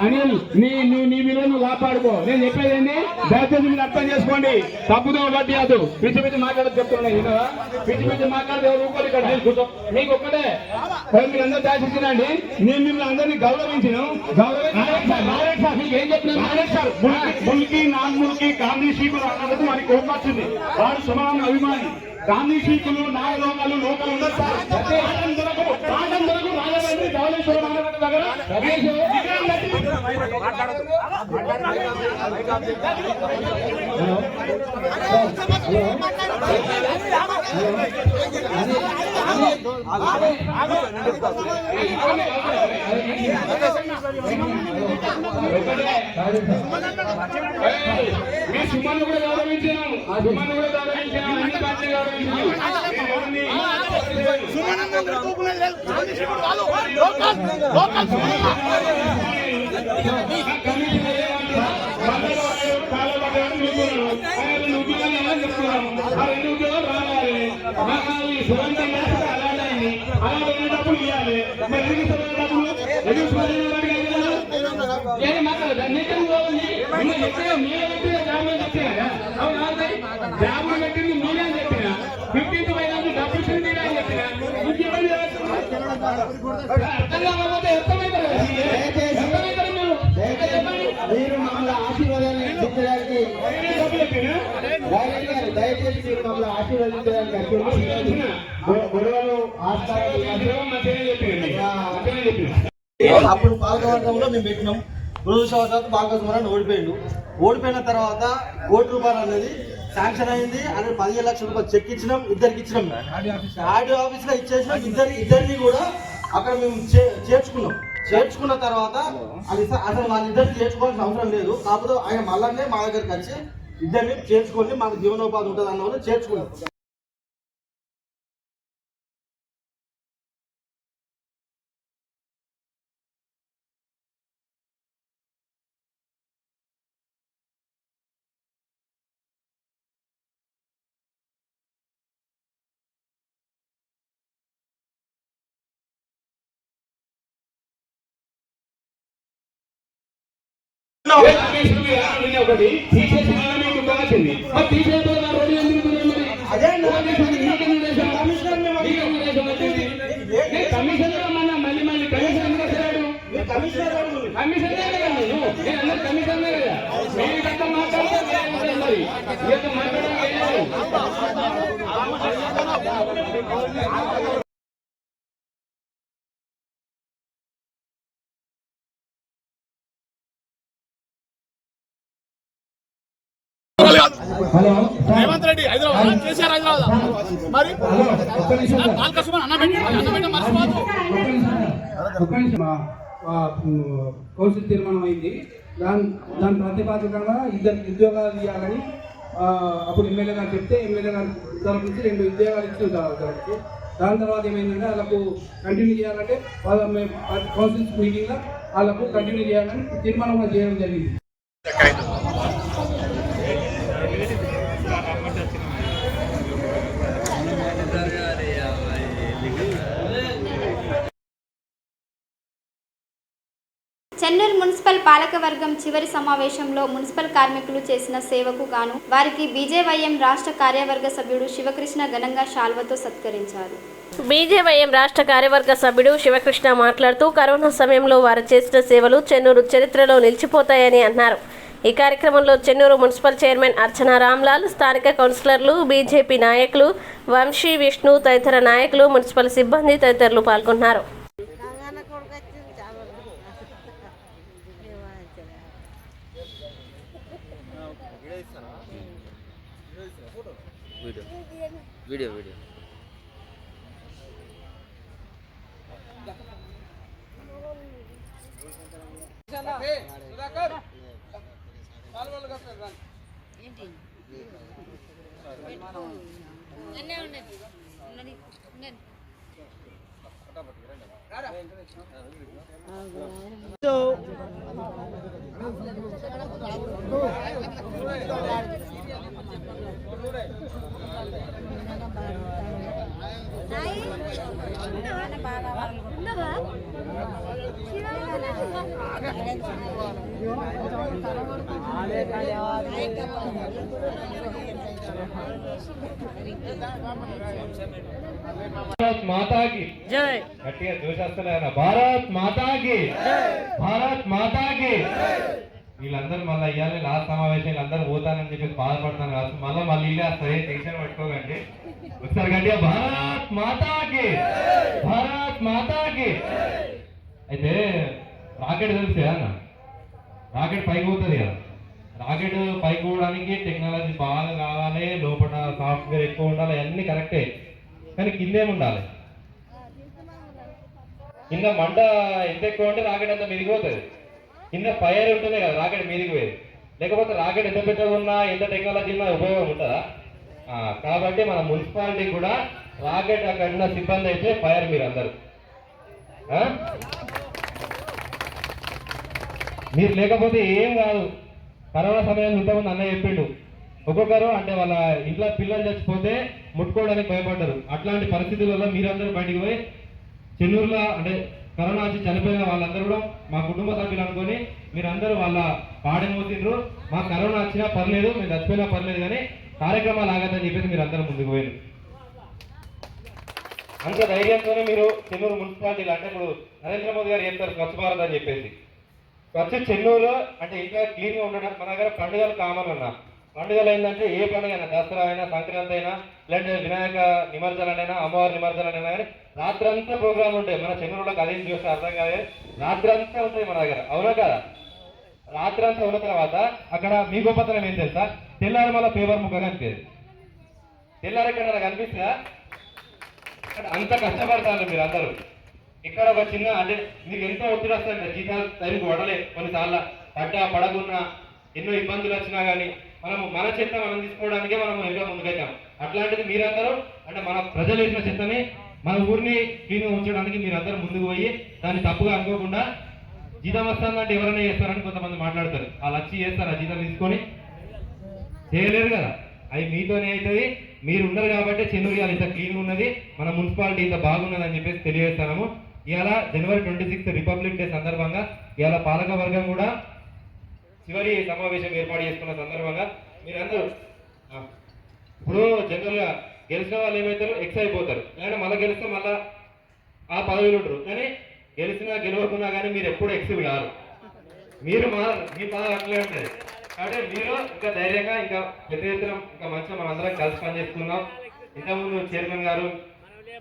అనిల్ నీ విలువను కాపాడుకో. నేను చెప్పేది దయచేసి మీరు అర్థం చేసుకోండి. తప్పుదో బట్టి అది పిచ్చి పిచ్చి మాట్లాడదు చెప్తున్నా. పిచ్చి పిచ్చి మాట్లాడితే రూపాయలు ఇక్కడ మీకు ఒక్కటే మీరందరూ దయచేసినండి. నేను మిమ్మల్ని అందరినీ గౌరవించను. ఏం చెప్తున్నాను? ముల్కి నాన్ ముల్కి గాంధీ శీకులు అన్నది మనకి కోపం వచ్చింది. వారు సమాన అభిమాని. గాంధీ శీకులు నాయ లోకాలు ఉండదు సార్. పాఠం దొరకు రాజమండ్రి ధవళేశ్వరం అన్నగడ్డ దగ్గర మీ సుమన్ను కూడా గౌరవించాను. ఆ సుమన్ను కూడా గౌరవించాను. అన్ని పార్టీ గౌరవించాను. జాబులు పెట్టింది మీరే చెప్పిన 15th మైనార్టీ డబ్బులు మీరే చెప్పిన మీరు మమ్మల్ని ఆశీర్వాదాన్ని ఇచ్చడానికి దయచేసి మీరు మమ్మల్ని ఆశీర్వదించడానికి గొడవలు అప్పుడు పాలకవర్గంలో మేము పెట్టినాం. దురదృష్టవశాత్తు పాలకవర్గం ఓడిపోయిన తర్వాత ₹1 అనేది శాంక్షన్ అయింది. అదే 15 లక్షల రూపాయలు చెక్ ఇచ్చినాం, ఇద్దరికి ఇచ్చినాం. ఆర్డీఓ ఆఫీస్ లో ఇచ్చేసినాం. ఇద్దరిని కూడా అక్కడ మేము చేర్చుకున్న తర్వాత అసలు వాళ్ళిద్దరిని చేర్చుకోవాల్సిన అవసరం లేదు. కాకపోతే ఆయన మళ్ళీ మా దగ్గరికి వచ్చి ఇద్దరిని చేర్చుకొని మాకు జీవనోపాధి ఉంటుంది అన్న వాళ్ళు చేర్చుకున్నాం. ఒకటి తీసేసి కమిషనర్ మళ్ళీ మళ్ళీ కమిషన్ కమిషన్ కదా మీరు మాట్లాడాలి. రేవంత్ రెడ్డి హైదరాబాద్, కేసీఆర్ హైదరాబాద్. మరి కౌన్సిల్ తీర్మానం అయింది. దాని ప్రతిపాదకంగా 2 ఉద్యోగాలు ఇవ్వాలని అప్పుడు ఎమ్మెల్యే గారు చెప్తే ఎమ్మెల్యే గారు తరఫు నుంచి 2 ఉద్యోగాలు ఇచ్చి దాని తర్వాత ఏమైందంటే వాళ్ళకు కంటిన్యూ చేయాలంటే కౌన్సిల్ మీటింగ్లో వాళ్ళకు కంటిన్యూ చేయాలని తీర్మానం చేయడం జరిగింది. చెన్నూరు మున్సిపల్ పాలకవర్గం చివరి సమావేశంలో మున్సిపల్ కార్మికులు చేసిన సేవకు గాను వారికి బీజేవైఎం రాష్ట్ర కార్యవర్గ సభ్యుడు శివకృష్ణ ఘనంగా శాల్వతో సత్కరించారు. బీజేవైఎం రాష్ట్ర కార్యవర్గ సభ్యుడు శివకృష్ణ మాట్లాడుతూ కరోనా సమయంలో వారు చేసిన సేవలు చెన్నూరు చరిత్రలో నిలిచిపోతాయని అన్నారు. ఈ కార్యక్రమంలో చెన్నూరు మున్సిపల్ చైర్మన్ అర్చనా రామ్లాల్, స్థానిక కౌన్సిలర్లు, బీజేపీ నాయకులు వంశీ, విష్ణు తదితర నాయకులు, మున్సిపల్ సిబ్బంది తదితరులు పాల్గొన్నారు. భారత్ మాతాకి జై. గట్టిగా చూసేస్తున్నాయన్న భారత్ మాతాకి, భారత్ మాతాకి. వీళ్ళందరూ మళ్ళీ ఇవ్వాలి లాస్ట్ సమావేశం వీళ్ళందరూ పోతానని చెప్పేసి బాధపడతాను కాదు, మళ్ళీ ఇల్లు వస్తాయి, టెన్షన్ పట్టుకోకండి. ఒకసారి గట్టిగా భారత్ మాతాకి, భారత్ మాతాకి. అయితే రాకెట్ తెలిసే అన్న, రాకెట్ పైకి పోతుంది కదా, రాకెట్ పైకి పోవడానికి టెక్నాలజీ బాగా కావాలి, లోపల సాఫ్ట్వేర్ ఎక్కువ ఉండాలి, అన్నీ కరెక్టే. కానీ కిందేమి ఉండాలి, కింద మంట ఎంత ఎక్కువ ఉంటే రాకెట్ అంత మీదికి పోతుంది. కింద ఫైర్ ఉంటుంది కదా రాకెట్ మీదికి పోయేది. లేకపోతే రాకెట్ ఎంత పెద్దగా ఉన్నా ఎంత టెక్నాలజీ ఉన్నా ఉపయోగం ఉంటుందా? కాబట్టి మన మున్సిపాలిటీ కూడా రాకెట్ అక్కడ ఉన్న సిబ్బంది అయితే ఫైర్ మీరు అందరు మీరు లేకపోతే ఏం కాదు. కరోనా సమయంలో ఇంతమంది అన్నయ్య చెప్పిండు, ఒక్కొక్కరు అంటే వాళ్ళ ఇంట్లో పిల్లలు చచ్చిపోతే ముట్టుకోవడానికి భయపడ్డారు. అట్లాంటి పరిస్థితులలో మీరందరూ బయటికి పోయి చెన్నూరులో అంటే కరోనా వచ్చి చనిపోయిన వాళ్ళందరూ కూడా మా కుటుంబ సభ్యులు అనుకొని మీరందరూ వాళ్ళ పాడెమోతిండ్రు. మాకు కరోనా వచ్చినా పర్లేదు, మేము చచ్చిపోయినా పర్లేదు, కానీ కార్యక్రమాలు ఆగద్దని చెప్పేసి మీరు అందరూ ముందుకు పోయారు. అంత ధైర్యంతోనే మీరు చెన్నూరు మున్సిపాలిటీలో అంటే ఇప్పుడు నరేంద్ర మోదీ గారు చెప్తారు స్వచ్ఛ భారత్ అని చెప్పేసి. స్వచ్ఛ చెన్నూరు అంటే ఇంకా క్లీన్గా ఉండడం. మన దగ్గర పండుగలు కామన్ అన్నా, పండుగలు ఏంటంటే ఏ పండుగ అయినా, దసరా అయినా, సంక్రాంతి అయినా, లేదంటే వినాయక నిమజ్జనాలైనా, అమ్మవారి నిమజ్జనాలైనా కానీ రాత్రంతా ప్రోగ్రాంలు ఉంటాయి. మన చెన్నూరులోకి అదేం చూస్తే అర్థం కాదు, రాత్రంతా ఉంటాయి మన దగ్గర, అవునా కదా? రాత్రంతా ఉన్న తర్వాత అక్కడ మీ గొప్పతనం ఏం తెలుసా? తెల్లారి మళ్ళీ పేపర్ ముక్క కనిపించేది. తెల్లారి ఎక్కడ కనిపిస్తుందా? అక్కడ అంత కష్టపడతారు మీరు అందరూ. ఇక్కడ ఒక చిన్న అంటే మీకు ఎంతో ఒత్తిడి వస్తుంది, జీతాలు టైంకి పడలే, కొన్నిసార్లు పడకున్నా ఎన్నో ఇబ్బందులు వచ్చినా కానీ మన చెత్త మనం తీసుకోవడానికే మనం ఎంతో ముందుకెళ్తాం. అట్లాంటిది మీరందరూ అంటే మన ప్రజలు వేసిన చెత్తని మన ఊరిని క్లీన్గా ఉంచడానికి మీరందరూ ముందుకు పోయి దాన్ని తప్పుగా అనుకోకుండా జీతం వస్తుందంటే ఎవరైనా చేస్తారని కొంతమంది మాట్లాడతారు. వాళ్ళు వచ్చి చేస్తారు, ఆ జీతం తీసుకొని చేయలేరు కదా, అది మీతోనే అవుతుంది. మీరు ఉన్నారు కాబట్టి చెన్నూరు ఇవాళ ఇంత క్లీన్గా ఉన్నది, మన మున్సిపాలిటీ ఇంత బాగున్నది అని చెప్పేసి తెలియజేస్తాము. ఇవాళ జనవరి 26 రిపబ్లిక్ డే సందర్భంగా ఇవాళ పాలక వర్గం కూడా చివరి సమావేశం ఏర్పాటు చేసుకున్న సందర్భంగా మీరందరూ ఇప్పుడు జనరల్గా గెలిచిన వాళ్ళు ఏమవుతారు, ఎక్స్ అయిపోతారు, లేదంటే మళ్ళీ గెలిస్తే మళ్ళీ ఆ పదవిలో ఉంటారు. కానీ గెలిచినా గెలవకున్నా కానీ మీరు ఎప్పుడు ఎక్స్ కాదు, మీరు మీ బాధ అట్లే ఉంటుంది. కాబట్టి మీరు ఇంకా ధైర్యంగా ఇంకా పెద్ద ఎత్తున ఇంకా మంచిగా మనం అందరం కలిసి పనిచేస్తున్నాం. ఇంతకుముందు చైర్మన్ గారు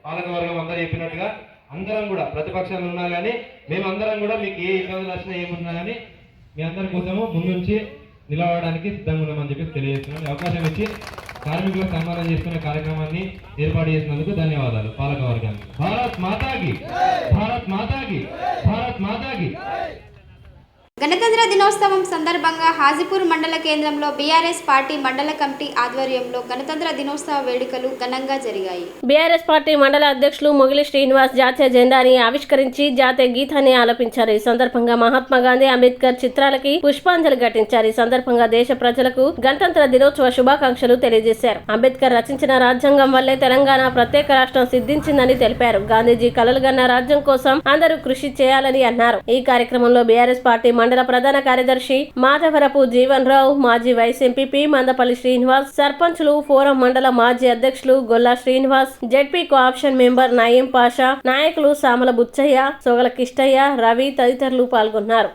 పాలకవర్గం అందరూ చెప్పినట్టుగా అందరం కూడా ప్రతిపక్షాలు ఉన్నా కానీ మేమందరం కూడా మీకు ఏ ఇబ్బందులు వచ్చినా ఏమున్నా కానీ మీ అందరి కోసము ముందుంచి నిలవడానికి సిద్ధంగా ఉన్నామని చెప్పి తెలియజేస్తున్నాం. అవకాశం ఇచ్చి కార్మికులకు సన్మానం చేసుకునే కార్యక్రమాన్ని ఏర్పాటు చేసినందుకు ధన్యవాదాలు పాలక వర్గానికి. భారత్ మాతాకి, భారత్ మాతాకి, భారత్ మాతాకి. గణతంత్ర దినోత్సవం సందర్భంగా హాజీపూర్ మండల కేంద్రంలో బీఆర్ఎస్ పార్టీ మండల కమిటీ ఆధ్వర్యంలో గణతంత్ర దినోత్సవ వేడుకలు ఘనంగా జరిగాయి. బీఆర్ఎస్ పార్టీ మండల అధ్యక్షులు మొగిలి శ్రీనివాస్ జాతీయ జెండాని ఆవిష్కరించి జాతీయ గీతాన్ని ఆలపించారు. ఈ సందర్భంగా మహాత్మా గాంధీ, అంబేద్కర్ చిత్రాలకి పుష్పాంజలి ఘటించారు. ఈ సందర్భంగా దేశ ప్రజలకు గణతంత్ర దినోత్సవ శుభాకాంక్షలు తెలియజేశారు. అంబేద్కర్ రచించిన రాజ్యాంగం వల్లే తెలంగాణ ప్రత్యేక రాష్ట్రం సిద్ధించిందని తెలిపారు. గాంధీజీ కలలుగన్న రాజ్యం కోసం అందరూ కృషి చేయాలని అన్నారు. ఈ కార్యక్రమంలో బీఆర్ఎస్ పార్టీ మండల ప్రధాన కార్యదర్శి మాధవరపు జీవన్ రావు, మాజీ వైస్ ఎంపీపీ మందపల్లి శ్రీనివాస్, సర్పంచులు, ఫోరం మండల మాజీ అధ్యక్షులు Golla Srinivas, ZP cooption member Nayeem Pasha, నాయకులు సామల బుచ్చయ్య, సోగల కిష్టయ్య, రవి తదితరులు పాల్గొన్నారు.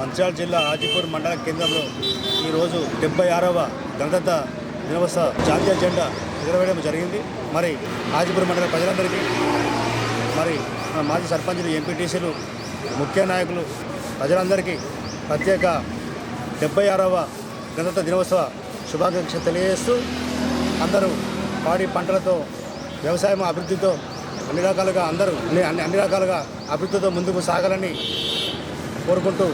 మంచిర్యాల జిల్లా హాజీపూర్ మండల కేంద్రంలో ఈరోజు 76వ గణతంత్ర దినోత్సవ జాతీయ జెండా ఎగురవేయడం జరిగింది. మరి హాజీపూర్ మండల ప్రజలందరికీ, మరి మాజీ సర్పంచులు, ఎంపీటీసీలు, ముఖ్య నాయకులు, ప్రజలందరికీ ప్రత్యేక 76వ గణతంత్ర దినోత్సవ శుభాకాంక్షలు తెలియజేస్తూ అందరూ పాడి పంటలతో వ్యవసాయం అభివృద్ధితో అన్ని రకాలుగా అభివృద్ధితో ముందుకు సాగాలని కోరుకుంటూ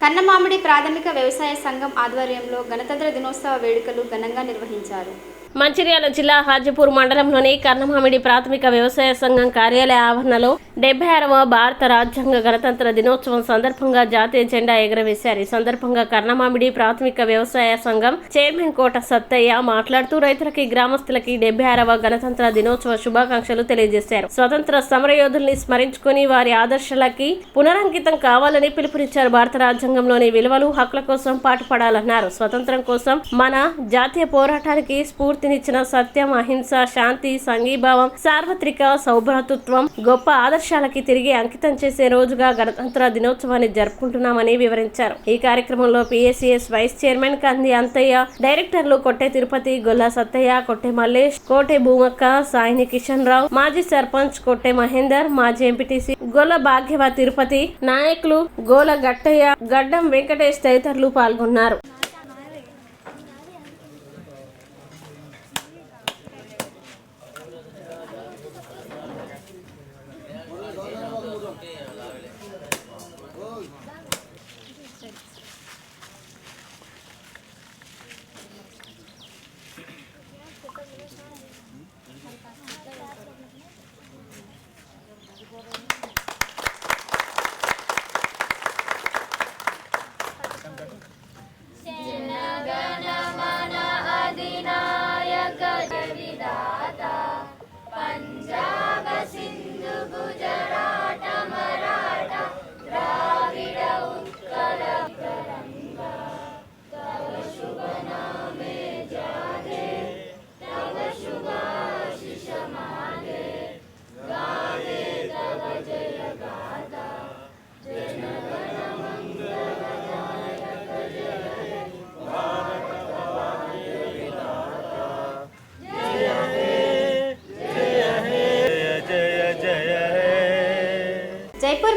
కన్నమామిడి ప్రాథమిక వ్యవసాయ సంఘం ఆధ్వర్యంలో గణతంత్ర దినోత్సవ వేడుకలు ఘనంగా నిర్వహించారు. మంచిర్యాల జిల్లా హాజీపూర్ మండలంలోని కన్నమామిడి ప్రాథమిక వ్యవసాయ సంఘం కార్యాలయ ఆవరణలో 76వ భారత రాజ్యాంగ గణతంత్ర దినోత్సవం సందర్భంగా జాతీయ జెండా ఎగురవేశారు. ఈ సందర్భంగా కన్నమామిడి ప్రాథమిక వ్యవసాయ సంఘం చైర్మన్ కోట సత్తయ్య మాట్లాడుతూ రైతులకి, గ్రామస్తులకి 76వ గణతంత్ర దినోత్సవ శుభాకాంక్షలు తెలియజేశారు. స్వతంత్ర సమరయోధుల్ని స్మరించుకుని వారి ఆదర్శాలకి పునరంకితం కావాలని పిలుపునిచ్చారు. భారత రాజ్యాంగంలోని విలువలు, హక్కుల కోసం పాటుపడాలన్నారు. స్వతంత్రం కోసం మన జాతీయ పోరాటానికి స్ఫూర్తినిచ్చిన సత్యం, అహింస, శాంతి, సంఘీభావం, సార్వత్రిక సౌభ్రాతృత్వం గొప్ప ఆదర్శాలకి తిరిగి అంకితం చేసే రోజుగా గణతంత్ర దినోత్సవాన్ని జరుపుకుంటున్నామని వివరించారు. ఈ కార్యక్రమంలో పిఎస్సిఎస్ వైస్ చైర్మన్ కంది అంతయ్య, డైరెక్టర్లు కొట్టే తిరుపతి, గొల్లా సత్తయ్య, కొట్టే మల్లేష్, కోటె భూమక్క, సాయిని కిషన్ రావు, మాజీ సర్పంచ్ కొట్టే మహేందర్, మాజీ ఎంపీటీసీ గొల్ల భాగ్యవ తిరుపతి, నాయకులు గోల గట్టయ్య, గడ్డం వెంకటేష్ తదితరులు పాల్గొన్నారు.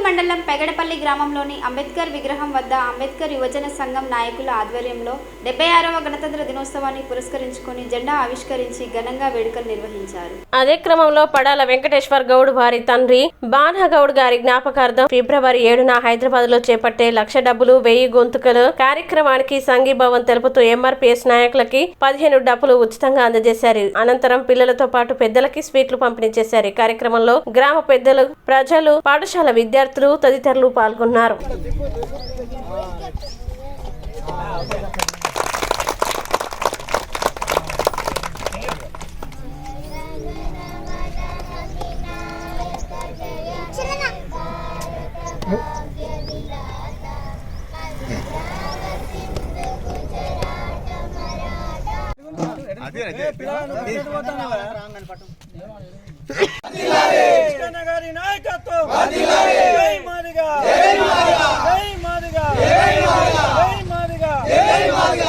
మండలం పెగడపల్లి గ్రామంలోని అంబేద్కర్ విగ్రహం వద్ద అంబేద్కర్ యువజన సంఘం నాయకుల ఆధ్వర్యంలో 76వ గణతంత్ర దినోత్సవాన్ని పురస్కరించుకొని జెండా ఆవిష్కరించి ఘనంగా వేడుకలు నిర్వహించారు. అదే క్రమంలో పడాల వెంకటేశ్వర్ గౌడ్ వారి తండ్రి బాణగౌడ్ గారి జ్ఞాపకార్థం ఫిబ్రవరి 7న హైదరాబాద్ లో చేపట్టే 1,00,000 డబ్బులు 1000 గొంతుకలు కార్యక్రమానికి సంఘీభావం తెలుపుతూ ఎంఆర్పీఎస్ నాయకులకి 15 డబ్బులు ఉచితంగా అందజేశారు. అనంతరం పిల్లలతో పాటు పెద్దలకి స్వీట్లు పంపిణీ చేశారు. ఈ కార్యక్రమంలో గ్రామ పెద్దలు, ప్రజలు, పాఠశాల విద్యార్థులు తదితరులు పాల్గొన్నారు.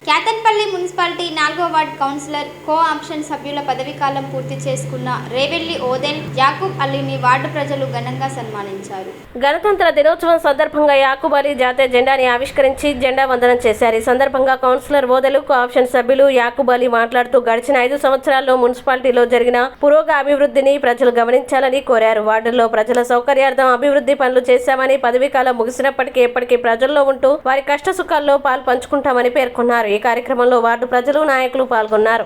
కేతన్పల్లి మున్సిపాలిటీ 4వ వార్డ్ కౌన్సిలర్ కో ఆప్షన్ సభ్యుల పదవీకాలం పూర్తి చేసుకున్న రేవెల్లి ఓదెల్ యాకూబ్ అలీని వార్డు ప్రజలు ఘనంగా సన్మానించారు. గణతంత్ర దినోత్సవం సందర్భంగా యాకూబ్ అలీ జాతీయ జెండాని ఆవిష్కరించి జెండా వందనం చేశారు. ఈ సందర్భంగా కౌన్సిలర్ ఓదెలు, కో ఆప్షన్ సభ్యులు యాకూబ్ అలీ మాట్లాడుతూ గడిచిన 5 సంవత్సరాల్లో మున్సిపాలిటీలో జరిగిన పురోగతి ప్రజలు గమనించాలని కోరారు. వార్డుల్లో ప్రజల సౌకర్యార్థం అభివృద్ధి పనులు చేశామని, పదవీకాలం ముగిసినప్పటికీ ఎప్పటికీ ప్రజల్లో ఉంటూ వారి కష్ట సుఖాల్లో పాలు పంచుకుంటామని పేర్కొన్నారు. ఈ కార్యక్రమంలో వార్డు ప్రజలు, నాయకులు పాల్గొన్నారు.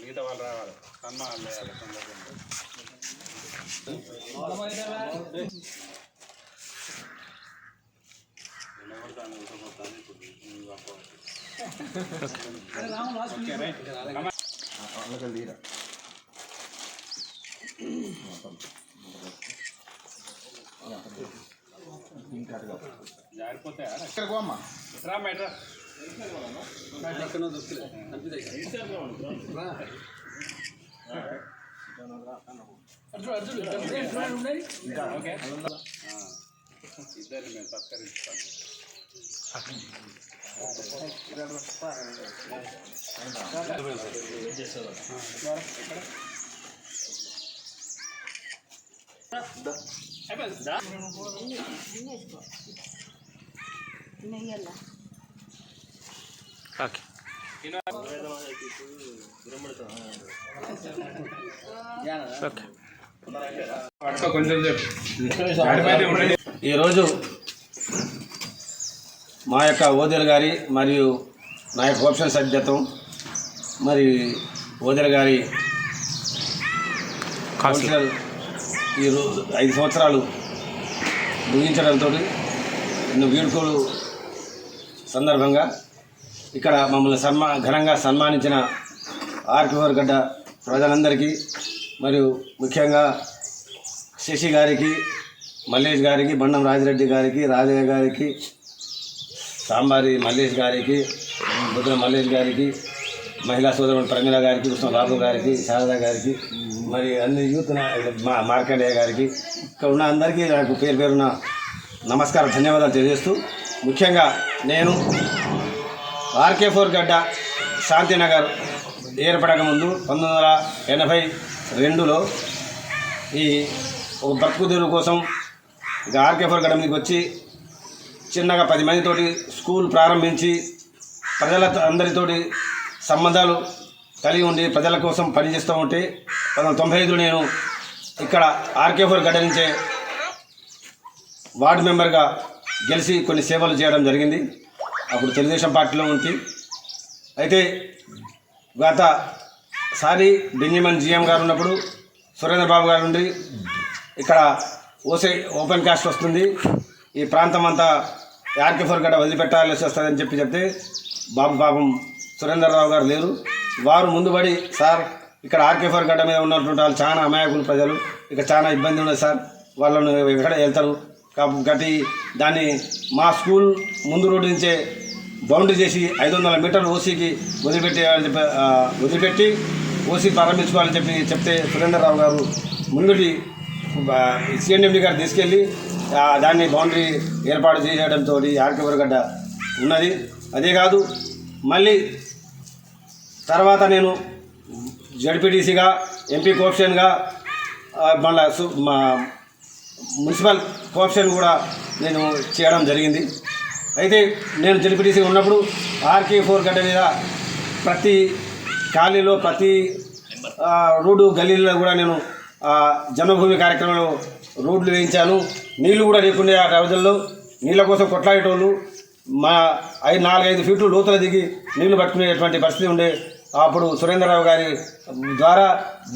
మిగతా వాళ్ళు రావాలి, సన్మానం చేయాలి. జారిపోతాయా ఇద్దరిని మేము సత్కరిస్తాం. ఈరోజు మా యొక్క ఓదెల గారి మరియు నా యొక్క ఆప్షన్ సభ్యత్వం మరి ఓదెల గారి కౌన్సిలర్ ఈరోజు 5 సంవత్సరాలు ముగించడంతో వీడుకోలు సందర్భంగా ఇక్కడ మమ్మల్ని ఘనంగా సన్మానించిన ఆర్కే గడ్డ ప్రజలందరికీ మరియు ముఖ్యంగా శశి గారికి, మల్లేష్ గారికి, బండం రాజిరెడ్డి గారికి, రాజయ్య గారికి, సాంబారి మల్లేష్ గారికి, బుద్ధ మల్లేష్ గారికి, మహిళా సోదరుడు ప్రమీల గారికి, కృష్ణబాబు గారికి, శారదా గారికి, మరి అన్ని యూత్ మార్కండేయ గారికి, ఇక్కడ ఉన్న అందరికీ నాకు పేరు పేరున నమస్కారం, ధన్యవాదాలు తెలియజేస్తూ ముఖ్యంగా నేను RK4 గడ్డ శాంతినగర్ ఏర్పడక ముందు 1982లో ఈ ఒక బ్రతుకుదెరువు కోసం ఇక RK4 గడ్డ మీదకి వచ్చి చిన్నగా 10 మందితోటి స్కూల్ ప్రారంభించి ప్రజల అందరితోటి సంబంధాలు కలిగి ఉండి ప్రజల కోసం పనిచేస్తూ ఉంటే 1995లో నేను ఇక్కడ RK4 గడ్డ నుంచే వార్డు మెంబర్గా గెలిచి కొన్ని సేవలు చేయడం జరిగింది. అప్పుడు తెలుగుదేశం పార్టీలో ఉంటే అయితే గతసారి బెంజమిన్ GM గారు ఉన్నప్పుడు సురేంద్రబాబు గారు నుండి ఇక్కడ ఓపెన్ కాస్ట్ వస్తుంది, ఈ ప్రాంతం అంతా RK4 గడ్డ వదిలిపెట్టాల్సి వస్తుందని చెప్తే పాపం సురేంద్రరావు గారు లేరు. వారు ముందుబడి సార్ ఇక్కడ ఆర్కే4 గడ్డ మీద ఉన్నటువంటి వాళ్ళు చాలా అమాయకులు ప్రజలు. ఇక్కడ చాలా ఇబ్బంది ఉన్నది సార్. వాళ్ళను ఎక్కడ వెళ్తారు కాబట్టి దాన్ని మా స్కూల్ ముందు రోడ్డు నుంచే బౌండరీ చేసి 500 మీటర్లు ఓసీకి వదిలిపెట్టి ఓసీ ప్రారంభించుకోవాలని చెప్తే సురేంద్రరావు గారు ముందుటి సిఎండి గారు తీసుకెళ్ళి దాన్ని బౌండరీ ఏర్పాటు చేయడంతో ఆర్కే4 గడ్డ ఉన్నది. అదే కాదు, మళ్ళీ తర్వాత నేను జడ్పీటీసీగా, ఎంపీ కోఆప్షన్గా, మళ్ళీ మున్సిపల్ కోఆప్షన్ కూడా నేను చేయడం జరిగింది. అయితే నేను జడ్పీటీసీ ఉన్నప్పుడు ఆర్కే4 గడ్డ మీద ప్రతి ఖాళీలో ప్రతి రోడ్డు గల్లీలో కూడా నేను జన్మభూమి కార్యక్రమంలో రోడ్లు వేయించాను. నీళ్లు కూడా లేకుండా ఆ రోజుల్లో నీళ్ళ కోసం కొట్లాడేటోళ్ళు మా 4-5 ఫీట్లు లోతుల దిగి నీళ్లు పట్టుకునేటువంటి పరిస్థితి ఉండే. అప్పుడు సురేంద్రరావు గారి ద్వారా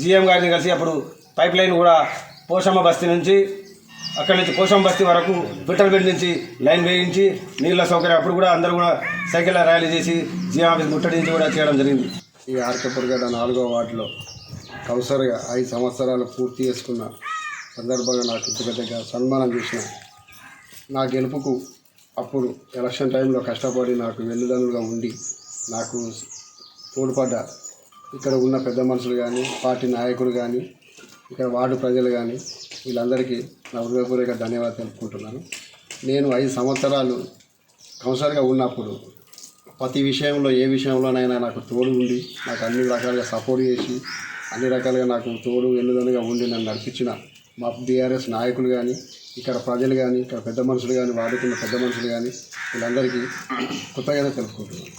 జీఎం గారిని కలిసి అప్పుడు పైప్ లైన్ కూడా పోషమ్మ బస్తీ నుంచి అక్కడి నుంచి పోషమ్మ బస్తీ వరకు పిట్టలపేట నుంచి లైన్ వేయించి నీళ్ళ సౌకర్యం అప్పుడు కూడా అందరూ కూడా సైకిల్ ర్యాలీ చేసి జీఎం ఆఫీస్ ముట్టడించి కూడా చేయడం జరిగింది. ఈ ఆర్కే4 గడ్డ 4వ వార్డులో కౌన్సిలర్గా 5 సంవత్సరాలు పూర్తి చేసుకున్న సందర్భంగా నాకు ఇంతగా సన్మానం చేసిన నా గెలుపుకు అప్పుడు ఎలక్షన్ టైంలో కష్టపడి నాకు వెన్నుదన్నులుగా ఉండి నాకు తోడ్పడ్డ ఇక్కడ ఉన్న పెద్ద మనుషులు కానీ, పార్టీ నాయకులు కానీ, ఇక్కడ వార్డు ప్రజలు కానీ వీళ్ళందరికీ నా హృదయపూర్వక ధన్యవాదాలు తెలుపుకుంటున్నాను. నేను 5 సంవత్సరాలు కౌన్సిలర్గా ఉన్నప్పుడు ప్రతి విషయంలో ఏ విషయంలోనైనా నాకు తోడు ఉండి నాకు అన్ని రకాలుగా సపోర్ట్ చేసి అన్ని రకాలుగా నాకు తోడు వెన్నుదన్నుగా ఉండి నన్ను నడిపించిన మా బీఆర్ఎస్ నాయకులు కానీ, ఇక్కడ ప్రజలు కానీ, ఇక్కడ పెద్ద మనుషులు కానీ, వాడుకున్న పెద్ద మనుషులు కానీ వీళ్ళందరికీ కృతజ్ఞత తెలుపుకుంటున్నాను.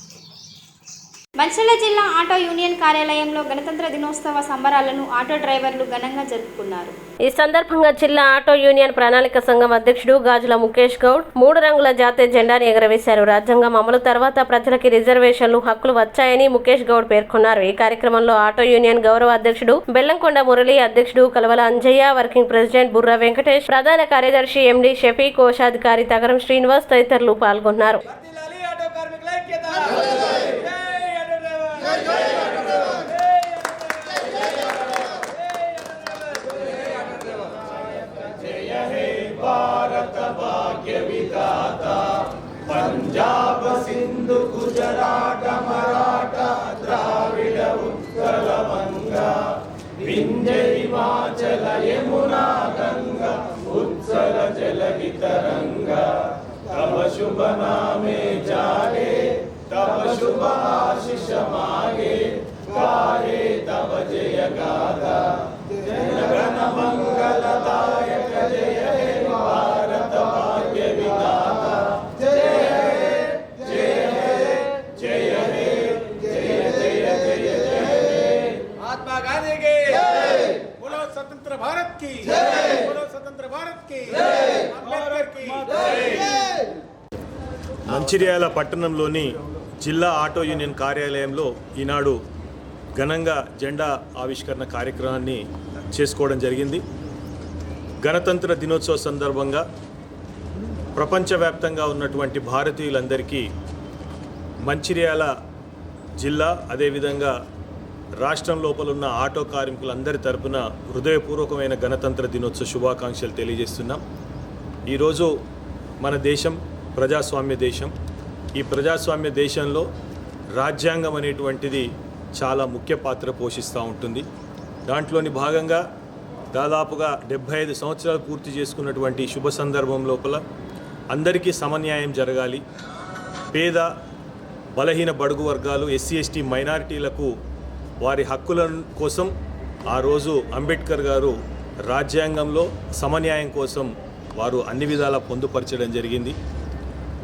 మంచిర్యాల జిల్లా ఆటో యూనియన్ కార్యాలయంలో గణతంత్ర దినోత్సవ సంబరాలను ఆటో డ్రైవర్లు ఘనంగా జరుపుకున్నారు. ఈ సందర్భంగా జిల్లా ఆటో యూనియన్ ప్రణాళిక సంఘం అధ్యక్షుడు గాజుల ముఖేష్ గౌడ్ 3 రంగుల జాతీయ జెండాను ఎగరవేశారు. రాజ్యాంగం అమలు తర్వాత ప్రజలకి రిజర్వేషన్లు, హక్కులు వచ్చాయని ముఖేష్ గౌడ్ పేర్కొన్నారు. ఈ కార్యక్రమంలో ఆటో యూనియన్ గౌరవ అధ్యక్షుడు బెల్లంకొండ మురళి, అధ్యక్షుడు కలవల అంజయ్య, వర్కింగ్ ప్రెసిడెంట్ బుర్రా వెంకటేష్, ప్రధాన కార్యదర్శి ఎండి షఫీ, కోశాధికారి తగరం శ్రీనివాస్ తదితరులు పాల్గొన్నారు. पंजाब सिंधु गुजरात मराठा द्राविड उत्कल बंगा विंध्य हिमाचल यमुना गंगा उत्सल जलधि तरंगा तब शुभ नामे जागे तब शुभ आशीष मागे गाहे तब जय गाथा जनगण मंगलदायक जय हे भारत भाग्य विधाता महात्मा गांधी की बोलो स्वतंत्र भारत की बोलो स्वतंत्र भारत की अंबेडकर की మంచిర్యాల పట్టణంలోని జిల్లా ఆటో యూనియన్ కార్యాలయంలో ఈనాడు ఘనంగా జెండా ఆవిష్కరణ కార్యక్రమాన్ని చేసుకోవడం జరిగింది. గణతంత్ర దినోత్సవ సందర్భంగా ప్రపంచవ్యాప్తంగా ఉన్నటువంటి భారతీయులందరికీ మంచిర్యాల జిల్లా అదేవిధంగా రాష్ట్రం లోపల ఉన్న ఆటో కార్మికులందరి తరపున హృదయపూర్వకమైన గణతంత్ర దినోత్సవ శుభాకాంక్షలు తెలియజేస్తున్నాం. ఈరోజు మన దేశం ప్రజాస్వామ్య దేశం. ఈ ప్రజాస్వామ్య దేశంలో రాజ్యాంగం అనేటువంటిది చాలా ముఖ్య పాత్ర పోషిస్తూ ఉంటుంది. దాంట్లోని భాగంగా దాదాపుగా 75 సంవత్సరాలు పూర్తి చేసుకున్నటువంటి శుభ సందర్భం లోపల అందరికీ సమన్యాయం జరగాలి, పేద బలహీన బడుగు వర్గాలు, ఎస్సీ ఎస్టీ మైనారిటీలకు వారి హక్కుల కోసం ఆ రోజు అంబేద్కర్ గారు రాజ్యాంగంలో సమన్యాయం కోసం వారు అన్ని విధాలా పొందుపరచడం జరిగింది.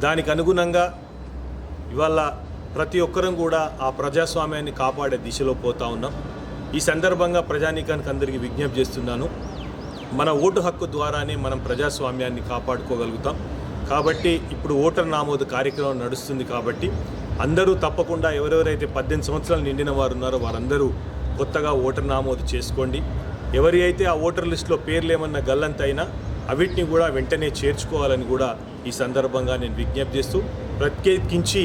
దానికి అనుగుణంగా ఇవాళ ప్రతి ఒక్కరం కూడా ఆ ప్రజాస్వామ్యాన్ని కాపాడే దిశలో పోతా ఉన్నాం. ఈ సందర్భంగా ప్రజానీకానికి అందరికీ విజ్ఞప్తి చేస్తున్నాను, మన ఓటు హక్కు ద్వారానే మనం ప్రజాస్వామ్యాన్ని కాపాడుకోగలుగుతాం. కాబట్టి ఇప్పుడు ఓటర్ నమోదు కార్యక్రమం నడుస్తుంది. కాబట్టి అందరూ తప్పకుండా ఎవరెవరైతే 18 సంవత్సరాలు నిండిన వారు ఉన్నారో వారందరూ కొత్తగా ఓటర్ నమోదు చేసుకోండి. ఎవరి అయితే ఆ ఓటర్ లిస్టులో పేర్లు ఏమన్నా గల్లంతైనా అవిటిని కూడా వెంటనే చేర్చుకోవాలని కూడా ఈ సందర్భంగా నేను విజ్ఞప్తి చేస్తూ, ప్రత్యేకించి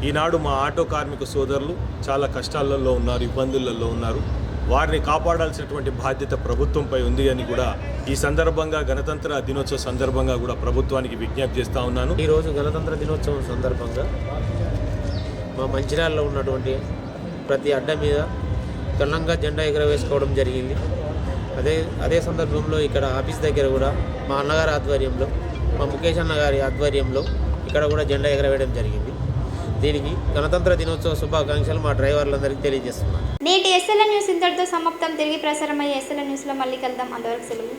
ఈనాడు మా ఆటో కార్మిక సోదరులు చాలా కష్టాలలో ఉన్నారు, ఇబ్బందులలో ఉన్నారు. వారిని కాపాడాల్సినటువంటి బాధ్యత ప్రభుత్వంపై ఉంది అని కూడా ఈ సందర్భంగా గణతంత్ర దినోత్సవ సందర్భంగా కూడా ప్రభుత్వానికి విజ్ఞప్తి చేస్తూ ఉన్నాను. ఈరోజు గణతంత్ర దినోత్సవం సందర్భంగా మా మంచిర్యాలలో ఉన్నటువంటి ప్రతి అడ్డ మీద ఘనంగా జెండా ఎగరవేసుకోవడం జరిగింది. అదే సందర్భంలో ఇక్కడ ఆఫీస్ దగ్గర కూడా మా అన్నగారి ఆధ్వర్యంలో, మా ముఖేష్ అన్న గారి ఆధ్వర్యంలో ఇక్కడ కూడా జెండా ఎగరవేయడం జరిగింది. దీనికి గణతంత్ర దినోత్సవ శుభాకాంక్షలు మా డ్రైవర్లందరికీ తెలియజేస్తున్నాను. నేటి ఎస్ఎల్ఎన్ న్యూస్ ఇంతటితో సమాప్తం. తిరిగి ప్రసారమయ్యే ఎస్ఎల్ఎన్ న్యూస్లో మళ్ళీ కలుద్దాం. అంతవరకు సెలవు.